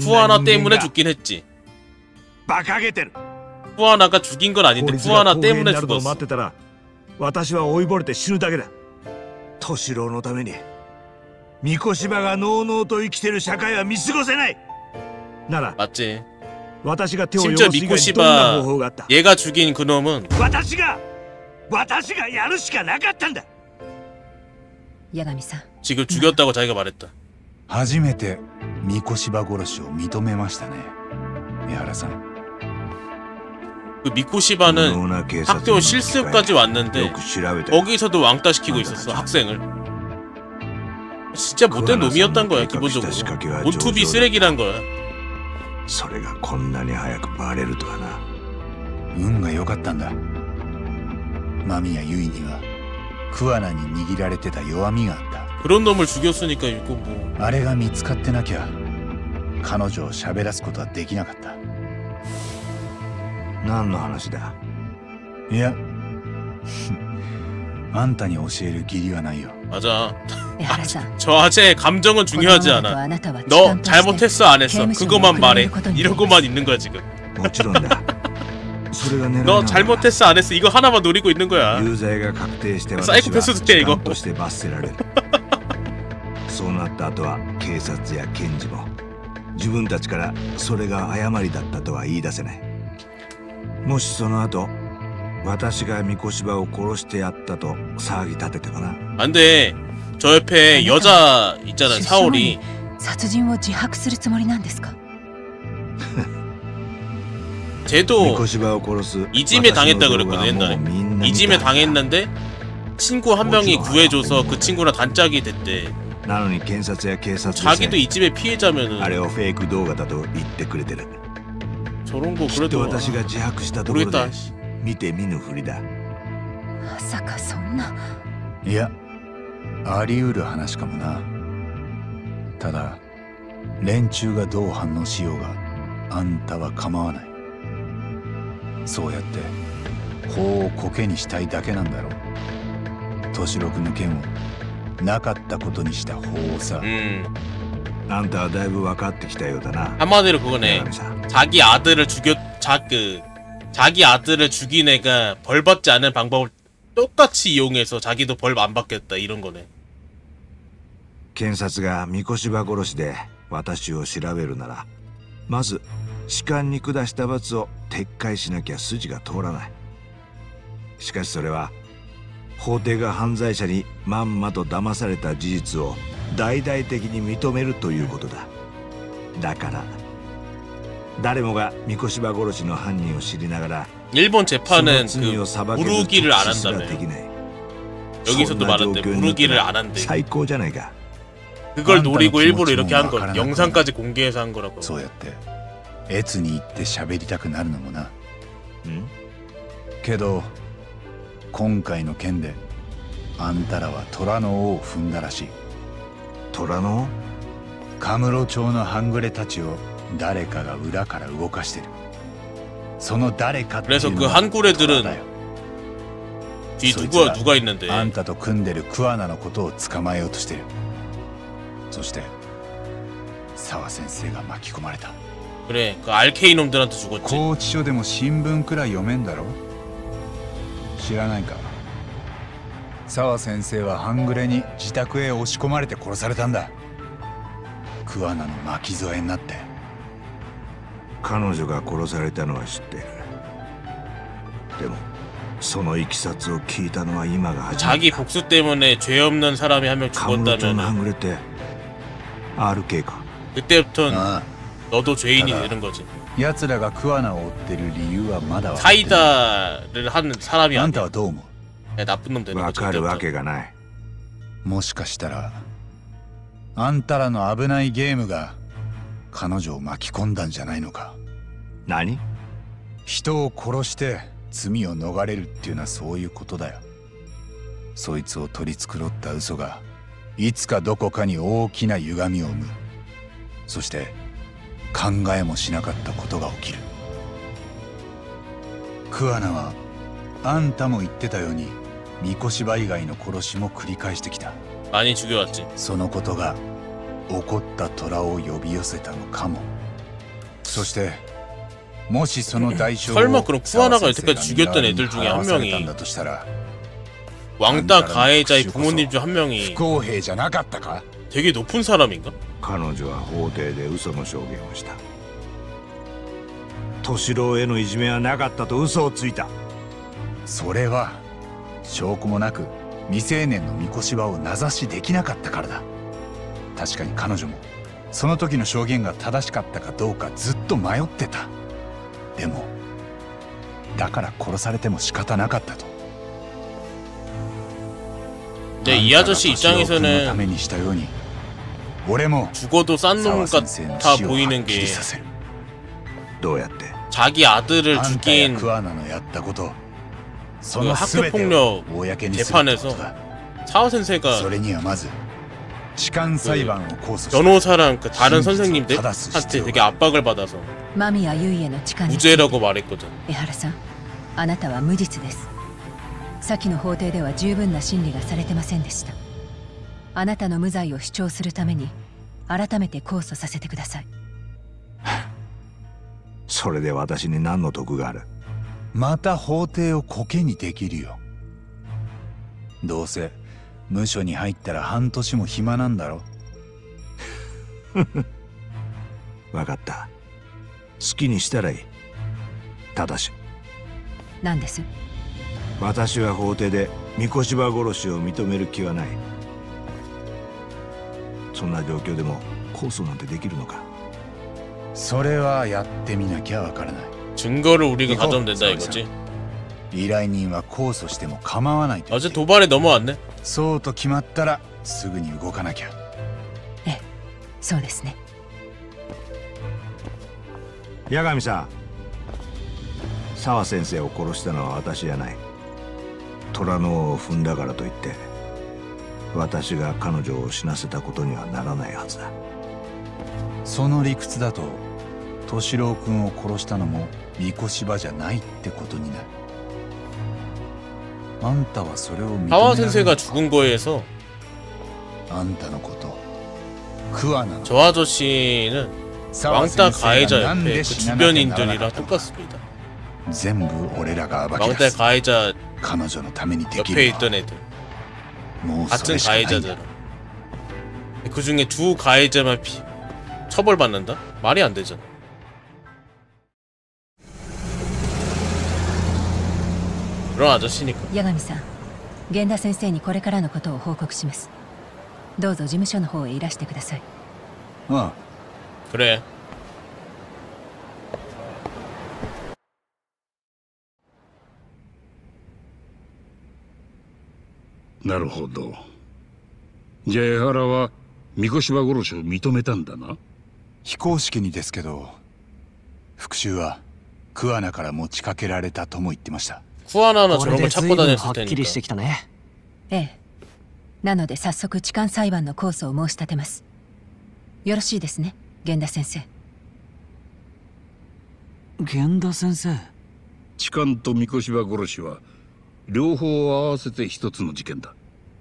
푸아나 때문에 죽긴 했지. 馬鹿げてる。 푸아나가 죽인 건 아닌데 푸아나 때문에 죽었어. 待ってたら私は老いぼれて死ぬだけだ。敏郎のために三越場がのうのうと生きてる社会は見過ごせない。なら 맞지. 私が手を汚 심지어 す以外にどんな方法があった？ 얘가 죽인 그놈은 私がやるしかなかったんだ。 八神さん、 지금 죽였다고 자기가 말했다. 初めて三越場殺しを認めましたね、江原さん。 그 미코시바는 학교 실습까지 왔는데 거기서도 왕따시키고 있었어, 학생을. 진짜 못된 놈이었단 거야, 기본적으로. 모투비 쓰레기란 거야. それがこんなに早くバレるとはな。運が良かったんだ。間宮結衣には桑名に握られてた弱みがあった。 그런 놈을 죽였으니까 이거 뭐. あれが見つかってなきゃ彼女を喋らすことはできなかった。何の話だ？いやあんたに教える義理はないよ。 맞아. 저 아재 감정은 중요하지 않아. 너 잘못했어 안 했어 그거만 말해. 이러고만 있는 거야 지금. 너 잘못했어 안 했어 이거 하나만 노리고 있는 거야. 사이코패스도 돼 이거. そうなった後は警察や検事も自分たちからそれが誤りだったとは言い出せない。もしその後私が三越場を殺してやったと騒ぎ立ててかな。 안 돼. 저 옆에 여자 있잖아, 사오리. 殺人を自白するつもりなんですか? 쟤도 이짐에 당했다 그랬거든 옛날에. 이짐에 당했는데 친구 한 명이 구해줘서 그 친구랑 단짝이 됐대. なのに検察や警察 자기도 이 집의 피해자면은 あれをフェイク動画だと言ってくれてる。 저런 거 きっと 그래도 私が自白したところで 모르겠다. 見て見ぬふりだ。まさかそんな。いや、あり得る話かもな。ただ連中がどう反応しようがあんたは構わない。そうやって法をコケにしたいだけなんだろう。敏郎君の件をなかったことにした法をさ。あんたはだいぶ分かってきたようだな。 한마디로 그거네. 자기 아들을 자기 아들을 죽인 애가 벌 받지 않은 방법을 똑같이 이용해서 자기도 벌 안 받겠다 이런 거네. 検察が三越柴殺しで私を調べるなら、まず士官に下した罰を撤回しなきゃ筋が通らない。しかしそれは法廷が犯罪者にまんまと騙された事実を大々的に認めるということだ。だから誰もが三越柴殺しの犯人を知りながら 일본 재판은 그 부르기를 안 한다며. 여기서도 말한대. 부르기를 안 한대. 最高じゃないか。 그걸 노리고 일부러 이렇게 한 거. 영상까지 공개해서 한 거라고. そうやって越に行って喋りたくなるのもな。けど今回の件であんたらは虎の尾を踏んだらしい。虎の尾？カムロ町の半グレたちを誰かが裏から動かしてる。その誰かっていう 그래서 の 그 が 한구레들은 虎だよ。 뒤 そいつは 누가 있는데 あんたと組んでる桑名のことを捕まえようとしてる。そして沢先生が巻き込まれた。 그래 그 RK 놈들한테 죽었지. 拘置所でも新聞くらい読めんだろ。知らないか。沢先生は半グレに自宅へ押し込まれて殺されたんだ。桑名の巻き添えになって。彼女が殺されたのは知っている。でもそのいきさつを聞いたのは今が初めてだ。 자기 복수 때문에 죄 없는 사람이 한 명 カムロ町の半 죽었다면 グレって RK か。 그때부터는 ああ 너도 죄인이 되는 거지. 奴らが桑名を追ってる理由はまだ分かってない。 사이다를 하는 사람이 あんた 아니야. はどう思う？ 나쁜 놈 되는 わ 거지. かるわ 그때부터. けがない。もしかしたらあんたらの危ないゲームが彼女を巻き込んだんじゃないのか。何？人を殺して罪を逃れるっていうのはそういうことだよ。そいつを取り繕った嘘がいつかどこかに大きな歪みを生む。そして考えもしなかったことが起きる。桑名はあんたも言ってたように三越柴以外の殺しも繰り返してきた。 많이 죽여왔지. そのことが起こった虎を呼び寄せたのかも。そしてもしその代償を 설마 그럼 쿠아나가 여태까지 죽였던 애들 중에 한 명이 왕따 가해자의 부모님 중 한 명이 不公平じゃなかったか？ 되게 높은 사람인가? 彼女は法廷で嘘の証言をした。敏郎へのいじめはなかったと嘘をついた。それは証拠もなく未成年の三越柴を名指しできなかったからだ。確かに彼女もその時の証言が正しかったかどうかずっと迷ってた。でもだから殺されても仕方なかったと。 근데 이 아저씨 입장에서는 ためにしたように俺も 죽어도 싼 놈 같아 보이는 게 どうやって 자기 아들을 あんた 죽인 や桑名のやったことそ 그 の 학교 全てを 폭력 公にするってこと 재판에서 だ。 차오 센세가 それにはまず痴漢裁判を控訴して 변호사랑 그 다른 진짜 선생님들한테 받았을 되게 압박을 받아서 間宮優也の痴漢について 무죄라고 말했거든. 江原さん、あなたは無実です。先の法廷では十分な審理がされてませんでした。あなたの無罪を主張するために改めて控訴させてください。それで私に何の得がある？また法廷をコケにできるよ。どうせ無所に入ったら半年も暇なんだろ。分かった。好きにしたらいい。ただし何です？私は法廷で三越柴殺しを認める気はない。そんな状況でも控訴なんてできるのか？それはやってみなきゃわからない。 증거를 우리가 가져오면 된다 이거지. 依頼人は控訴しても構わないと。 어제 도발에 넘어왔네. そうと決まったらすぐに動かなきゃ。そうですね。八神さん、沢先生を殺したのは私じゃない。虎の尾を踏んだからといって私が彼女を死なせたことにはならないはずだ。その理屈だと敏郎君を殺したのも三越場じゃないってことになる。あんたはそれを認められるのか。 하와先生が 죽은 거에서 あんたのこと桑名の 저 아저씨는 왕따 가해자 옆에 그 주변인들이랑 똑같습니다. 全部俺らが暴き 왕따 出す。 가해자 彼女のためにでき 옆에 るのは 있던 애들 もうそ 같은 れしかないんだ。 가해자들 그 중에 두 가해자만 처벌받는다? 말이 안 되잖아. 그런 아저씨니까. 八神さん、源田先生にこれからのことを報告します。どうぞ事務所の方へいらしてください。ああ 그래. なるほど。じゃあ江原は三越場殺しを認めたんだな。非公式にですけど復讐は桑名から持ちかけられたとも言ってました。 쿠아나나 これ 저런 で 걸 随 찾고 分 다녔을 はっきりして 테니까. きたね。ええ。なので早速痴漢裁判の控訴を申し立てます。よろしいですね、源田先生。源田先生。痴漢と三越場殺しは両方合わせて一つの事件だ。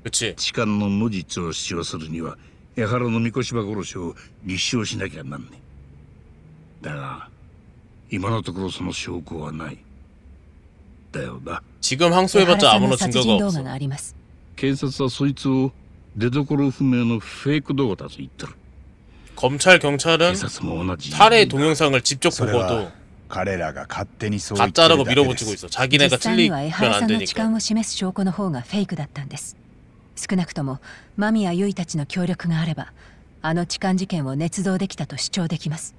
그치. 痴漢の無実を主張するには江原の三越場殺しを立証しなきゃなんねえ。だが今のところその証拠はない。だよな。 지금 항소해봤자 아무런 증거가 없어. があります。警察はそいつを出所不明のフェイク動画だと言ってる。 검찰 경찰은 警察も同じ。 살해 동영상을 직접 それは 보고도 彼らが勝手にそう言ってる 가짜라고 だけで 밀어붙이고 す。 있어. 자기네가 実際に 틀리면 は江原 안 さんの痴漢 되니까. を示す証拠の方がフェイクだったんです。少なくとも間宮結衣たちの協力があればあの痴漢事件を捏造できたと主張できます。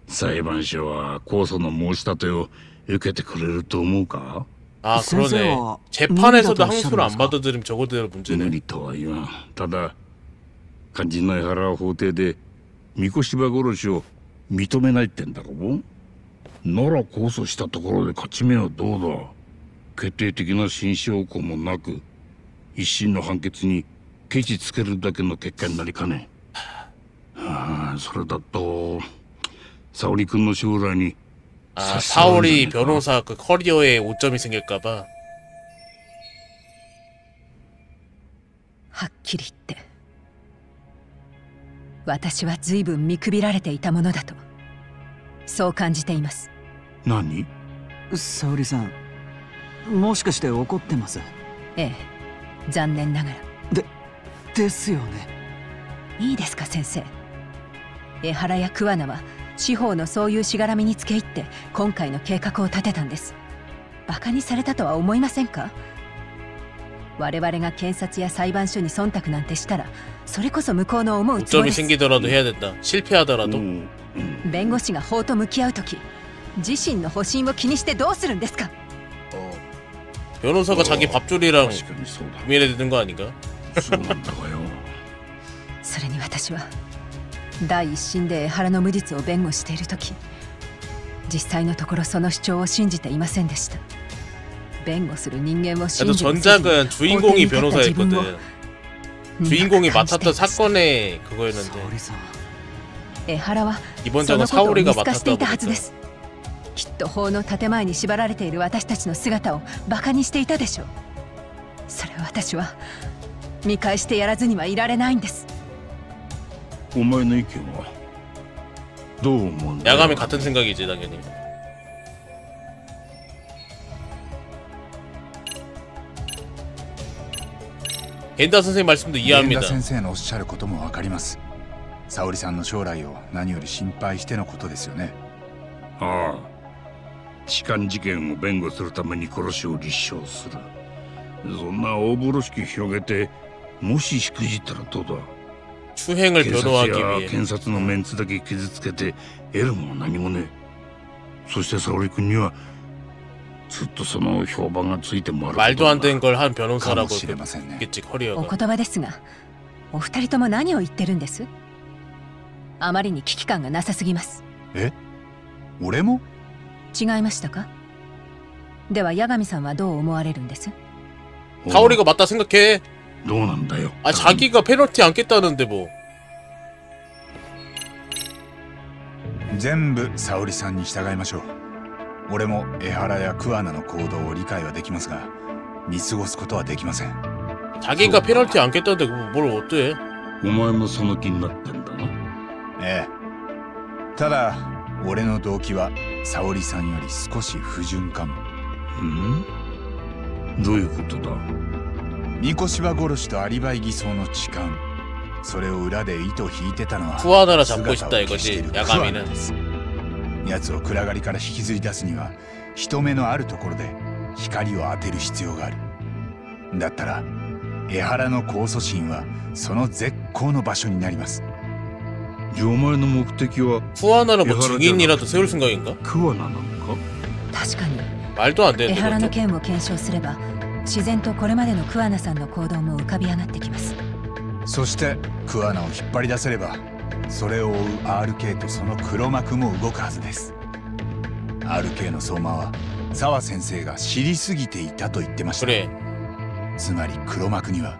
裁判所は控訴の申し立てを受けてくれると思うか？ 아 그러네. 재판에서도 항소를 안 받아들이면 저거대로 문제네. 無理とは言わん。ただ肝心の江原は法廷で三越場殺しを認めないってんだろう。なら控訴したところで勝ち目はどうだ。決定的な新証拠もなく一審の判決にケチつけるだけの結果になりかねん。それだと沙織君の将来に 아 사오리 변호사 그 커리어에 오점이 생길까봐. はっきり言って私は随分見くびられていたものだとそう感じています。何？沙織さん、もしかして怒ってます？ええ、残念ながら。ですよね。いいですか先生。江原や桑名は司法のそういうしがらみにつけ入って今回の計画を立てたんです。バカにされたとは思いませんか？我々が検察や裁判所に忖度なんてしたらそれこそ向こうの思うつもりです。 오점이 생기더라도 해야 된다. 실패하더라도. 弁護士が法と向き合うとき自身の保身を気にしてどうするんですか？ 변호사가 자기 밥줄이랑 確かにそうだ。 고민해야 되는 거 아닌가? そうなんだわよ。それに私は第一審で江原の無実を弁護しているとき実際のところその主張を信じていませんでした。弁護する人間を信 그래도 じて 전작은 주인공이 변호사였거든. 주인공이 맡았던 사건의 그거였는데 沙織さん。江原は 이번 その 작은 ことを見 사오리가 透かしていたはずで 맡았다 す。きっと法の建前に縛られている私たちの姿をバカにしていたでしょう。それを私は見返してやらずにはいられないんです。お前の意見はどう思うんだ？ 야감이 같은 생각이지 당연히. 겐다 선생님 말씀도 源 이해합니다. 田先生のおっしゃることもわかります。沙織さんの将来を何より心配してのことですよね。ああ、痴漢事件を弁護するために殺しを立証する。そんな大風呂敷広げてもししくじったらどうだ。 추행을 警察 변호하기 や 위해 検察のメンツだけ傷つけて得るもの何もねえ。そして沙織君にはずっとその評判がついて回る。 말도 안 되는 걸 한 か 변호사라고 もしれませんね。 했겠지 お 커리어가. 言葉ですがお二人とも何を言ってるんです？あまりに危機感がなさすぎます。え？俺も？違いましたか？では八神さんはどう思われるんです？ 사오리가 맞다 생각해. どうなんだよ。 아 자기가 페널티 안 깼다는데 뭐. 全部沙織さんに従いましょう。俺も江原や桑名の行動を理解はできますが、見過ごすことはできません。 자기가 페널티 안 깼다는데 뭘 어때? お前もその気になってんだな。ええ。ただ俺の動機は沙織さんより少し不純かも。どういうことだ？三越場殺しとアリバイ偽装の痴漢、それを裏で糸引いてたのは 쿠아나라 잡고 싶다 이거지. 야가미는. 奴を暗がりから引きずり出すには人目のあるところで光を当てる必要がある。だったら江原の控訴審はその絶好の場所になります。じゃあお前の目的は 쿠아나를 뭐 증인이라도 세울 생각인가? 桑名なのか？確かに 말도 안 江 되는데 原の 그것도. 件を検証すれば自然とこれまでの桑名さんの行動も浮かび上がってきます。そして桑名を引っ張り出せればそれを追う RK とその黒幕も動くはずです。 RK の相馬は沢先生が知りすぎていたと言ってました。 그래. つまり黒幕には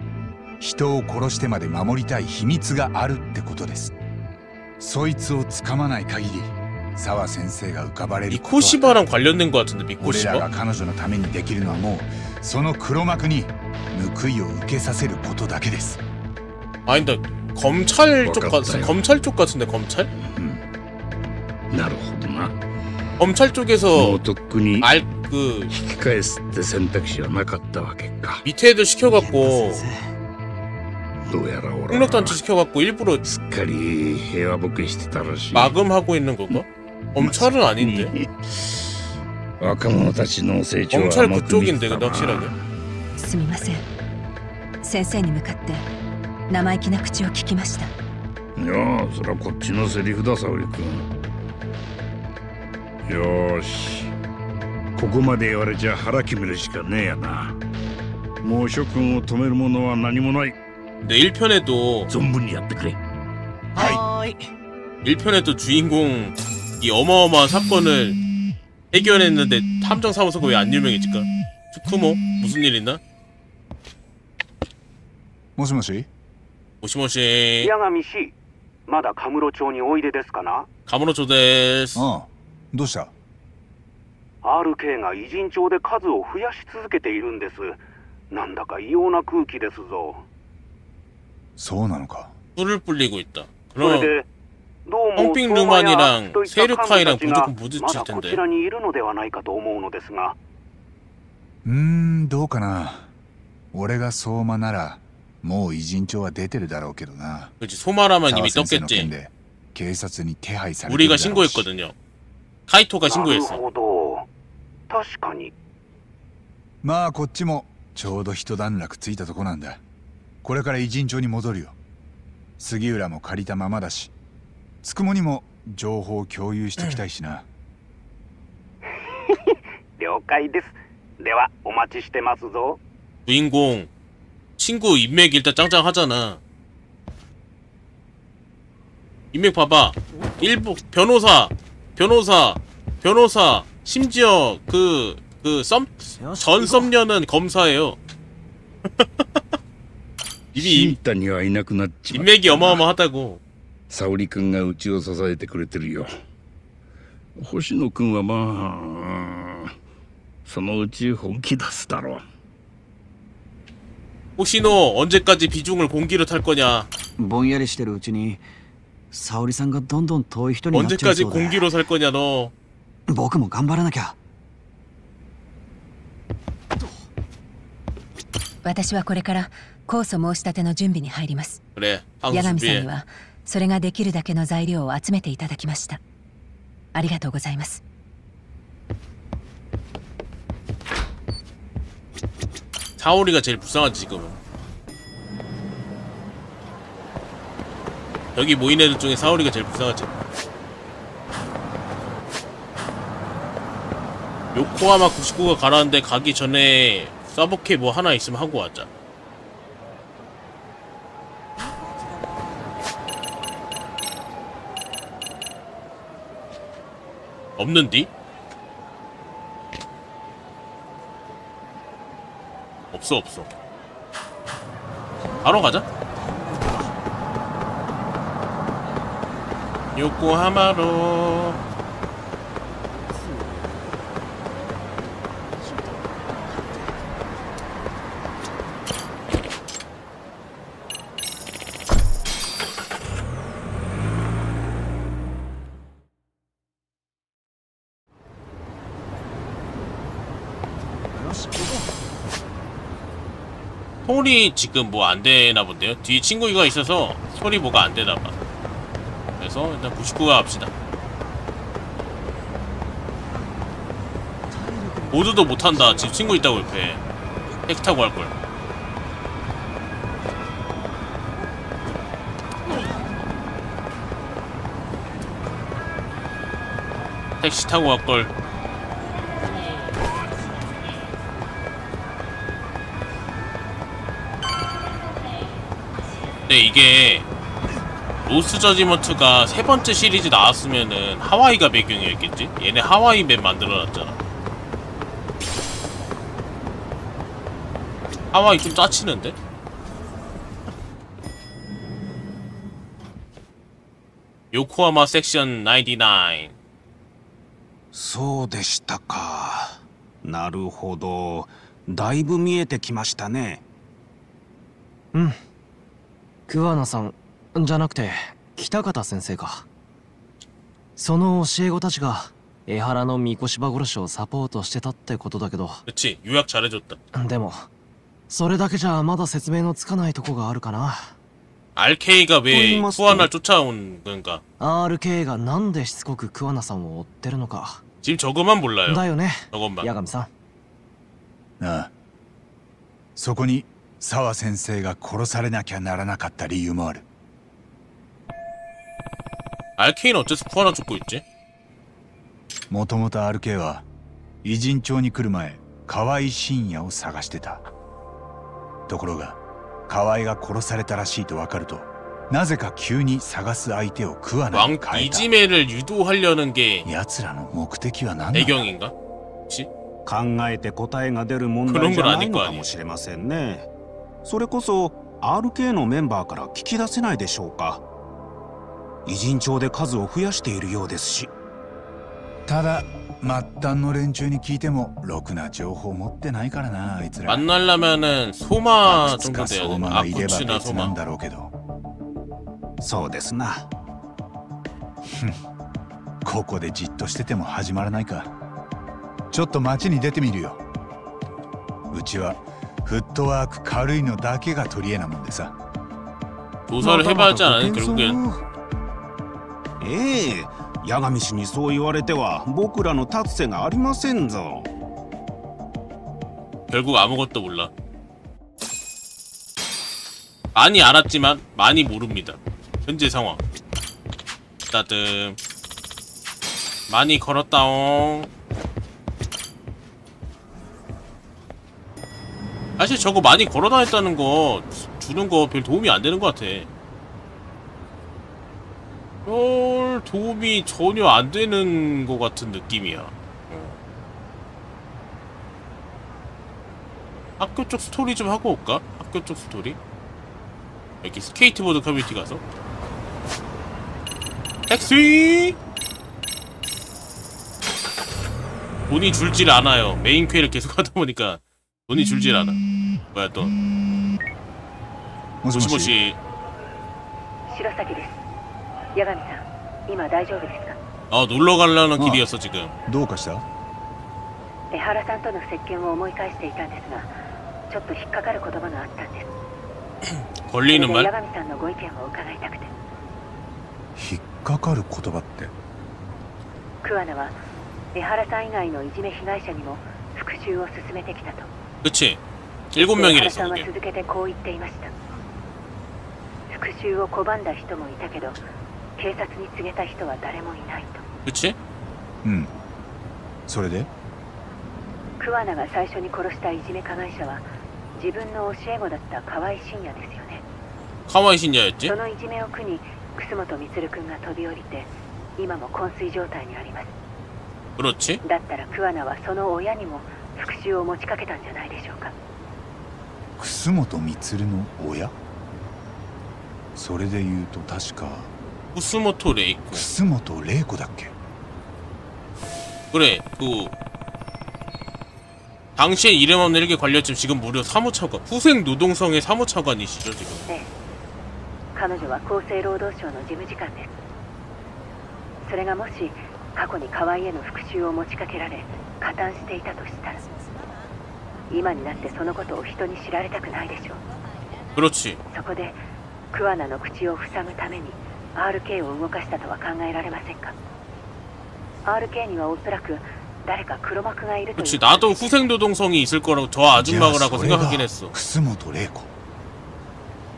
人を殺してまで守りたい秘密があるってことです。そいつをつかまない限り沢先生が浮かばれることは 미코시바랑 관련된 것 같은데 俺らが 미코시바? 彼女のためにできるのはもうその黒幕に報いを受けさせることだけです。 아니다. 검찰 쪽 와깝다요. 검찰 쪽 같은데 검찰? なるほどな。 검찰 も 쪽에서 うとっくに 그 引き返すって選択肢はなかったわけか。 밑에 애들 시켜갖고 どうやら俺は 폭력단체 시켜갖고 일부러 すっかり平和ボケしてたらしい。 마금하고 있는 건가? 검찰은 아닌데. 若者たちの成長は 검찰 甘く見て 그쪽인데 た 근데 な。 확실하게. すみません。先生に向かって生意気な口を聞きました。いやー、それはこっちのセリフだ、沙織君。よーし、ここまで言われちゃ腹決めるしかねえやな。もう諸君を止めるものは何もない。 근데 1편에도 存分にやってくれ。 1편에도 주인공이 어마어마한 사건을 해결했는데 탐정사무소가 왜 안 유명해질까? 츠쿠모? 무슨 일 있나? もしもし。 모시모시 八神氏、まだカムロ町においでですかな？ 가무로초 데스. ああ、どうした？ RK が偉人町で数を増やし続けているんです。なんだか異様な空気ですぞ。そうなのか。 뿔을 뿌리고 있다. それ 그럼 でどうも 펑핑 相馬や 루만이랑 といった幹部 세류카이랑 たちが 무조건 ま 부딪힐 だこ 텐데. ちらにいるのではないかと思うのですが。どうかな。俺が相馬ならもう偉人帳は出てるだろうけどな。 그렇지 소마라만 沢 이미 先生の件 떴겠지. で警察に手配されてる 우리가 だろうし。 신고했거든요. 카이토가 なる 신고했어. ほど。確かに。まあこっちもちょうど一段落ついたとこなんだ。これから偉人帳に戻るよ。杉浦も借りたままだし、つくもにも情報を共有しておきたいしな。了解です。ではお待ちしてますぞ。 주인공 친구 인맥 일단 짱짱하잖아. 인맥 봐봐. 일부 변호사 심지어 전 썸녀는 검사예요. 新 이미 谷はいなくなっちまった。 인맥이 어마어마하다고. 沙織君がうちを支えてくれてるよ。星野君はまあそのうち本気出すだろう。 호시노 언제까지 비중을 공기로 탈 거냐? ぼんやりしてるうちに沙織さんがどんどん遠い人になっちゃい 언제까지 そうで 공기로 살 거냐 너? 僕も頑張らなきゃ。私はこれから控訴申し立ての準備に入ります。 그래 八 항소 神さん 준비해. にはそれができるだけの材料を集めていただきました。ありがとうございます。 사오리가 제일 불쌍하지 지금은. 여기 모인 애들 중에 사오리가 제일 불쌍하지. 요코하마 99가 가라는데 가기 전에 서버케 뭐 하나 있으면 하고 왔자. 없는디? 없어. 바로 가자. 요코하마로. 소리 지금 뭐 안 되나 본데요? 뒤에 친구가 있어서 소리 뭐가 안 되나 봐. 그래서 일단 99가 합시다. 모두도 못한다. 지금 친구 있다고 옆에. 택시 타고 갈걸. 택시 타고 갈걸. 근데 이게 로스 저지먼트가 세 번째 시리즈 나왔으면은 하와이가 배경이었겠지? 얘네 하와이 맵 만들어놨잖아. 하와이 좀 짜치는데? 요코하마 섹션 99. そうでしたか。なるほど。だいぶ見えてきましたね。うん。桑名さんじゃなくて北方先生か。その教え子たちが江原の三越場殺しをサポートしてたってことだけど。그치、요약 잘해줬다。でもそれだけじゃまだ説明のつかないとこがあるかな。 RK가 왜 쿠아나를 쫓아온 건가? RKがなんでしつこく桑名さんを追ってるのか。 지금 저것만 몰라요. だよね。 저것만. 八神さん。ああ。そこに沢先生が殺されなきゃならなかった理由もある。 RK는 어째서 쿠아나 쫓고 있지? もともと RK は偉人町に来る前、河合信也を探してた。ところが河合が殺されたらしいと分かると、なぜか急に探す相手を桑名に変えた。 이지매를 유도하려는 게 奴らの目的は何だ。 배경인가? 혹시? 考えて答えが出る問題じゃないのかもしれませんね。それこそ RK のメンバーから聞き出せないでしょうか。偉人町で数を増やしているようですし。ただ末端の連中に聞いてもろくな情報持ってないからな、あいつら。 만나려면은 소마 정도 돼야 돼. 소마가 이래봐 아쿠치나別な 소마. んだろうけど。そうですな。ここでじっとしてても始まらないか。ちょっと街に出てみるよ。うちはフットワーク軽いのだけが取り柄なもんでさ。 조사를 해봐야 하지 않아요? 결국엔. ええ、八神氏にそう言われては僕らの立つ瀬がありませんぞ。 결국 아무것도 몰라. 많이 알았지만 많이 모릅니다. 현재 상황. 따듬. 많이 걸었다옹. 사실 저거 많이 걸어다녔다는 거 주는 거 별 도움이 안 되는 것 같아. 별 도움이 전혀 안 되는 것 같은 느낌이야. 학교 쪽 스토리 좀 하고 올까? 학교 쪽 스토리? 여기 스케이트보드 커뮤니티 가서 택시! 돈이 줄질 않아요. 메인 퀘를 계속 하다 보니까 돈이 줄질 않아. 뭐야 또? 모시모시. 白崎です。八神さん、今大丈夫ですか？ 놀러 가려는 길이었어 지금. どうかした？江原さんとの接見を思い返していたんですが、ちょっと引っかかる言葉があったんです。 걸리는 말? 八神さんのご意見を伺いたくて。引っかかる言葉って。桑名は江原さん以外のいじめ被害者にも復讐を進めてきたと。 그치. 江原 7명이랬어 さんは 그게. 続けてこう言っていました。復讐を拒んだ人もいたけど、警察に告げた人は誰もいないと。 그치? うん。それで？桑名が最初に殺したいじめ加害者は自分の教え子だった河合信也ですよね。 카와이 신야였지? そのいじめを苦に楠本充君が飛び降りて今も昏睡状態にあります。 그렇지? だったらクアナはその親にも復讐を持ちかけたんじゃないでしょうか。楠本充の親？それで言うと確か 쿠스모토 레이코. 楠本玲子だっけ？ 그래, 당시에 이름 없는 일개 관료쯤 지금 무려 사무차관, 후생 노동성의 사무차관이시죠 지금. ええ、彼女は厚生労働省の事務次官です。それがもし過去に河合への復讐を持ちかけられ加担していたとしたら、今になってそのことを人に知られたくないでしょう。 그렇지. そこでクアナの口を塞ぐために RK を動かしたとは考えられませんか。 RK にはおそらく誰か黒幕がいるという。 그렇지. 나도 후생 노동성이 있을 거라고 저 아줌마라고 생각하긴 했어. 楠本玲子。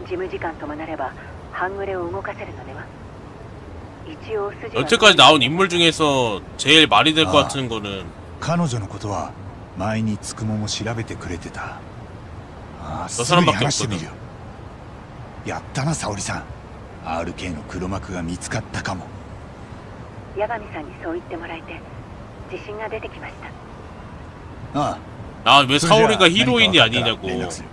事務次官ともなれば半グレを動かせるのでは。一応筋は 여태까지 나온 인물 중에서 제일 말이 될 것 같은 거는 彼女のことは前につくもも調べてくれてた。ああ、저 すぐに 사람밖에 話してみ 없거든. るよ。やったな沙織さん。RK の黒幕が見つかったかも。八神さんにそう言ってもらえて自信が出てきました。ああ。 아, 왜 사오리가 히로인이 連 아니냐고. 絡する。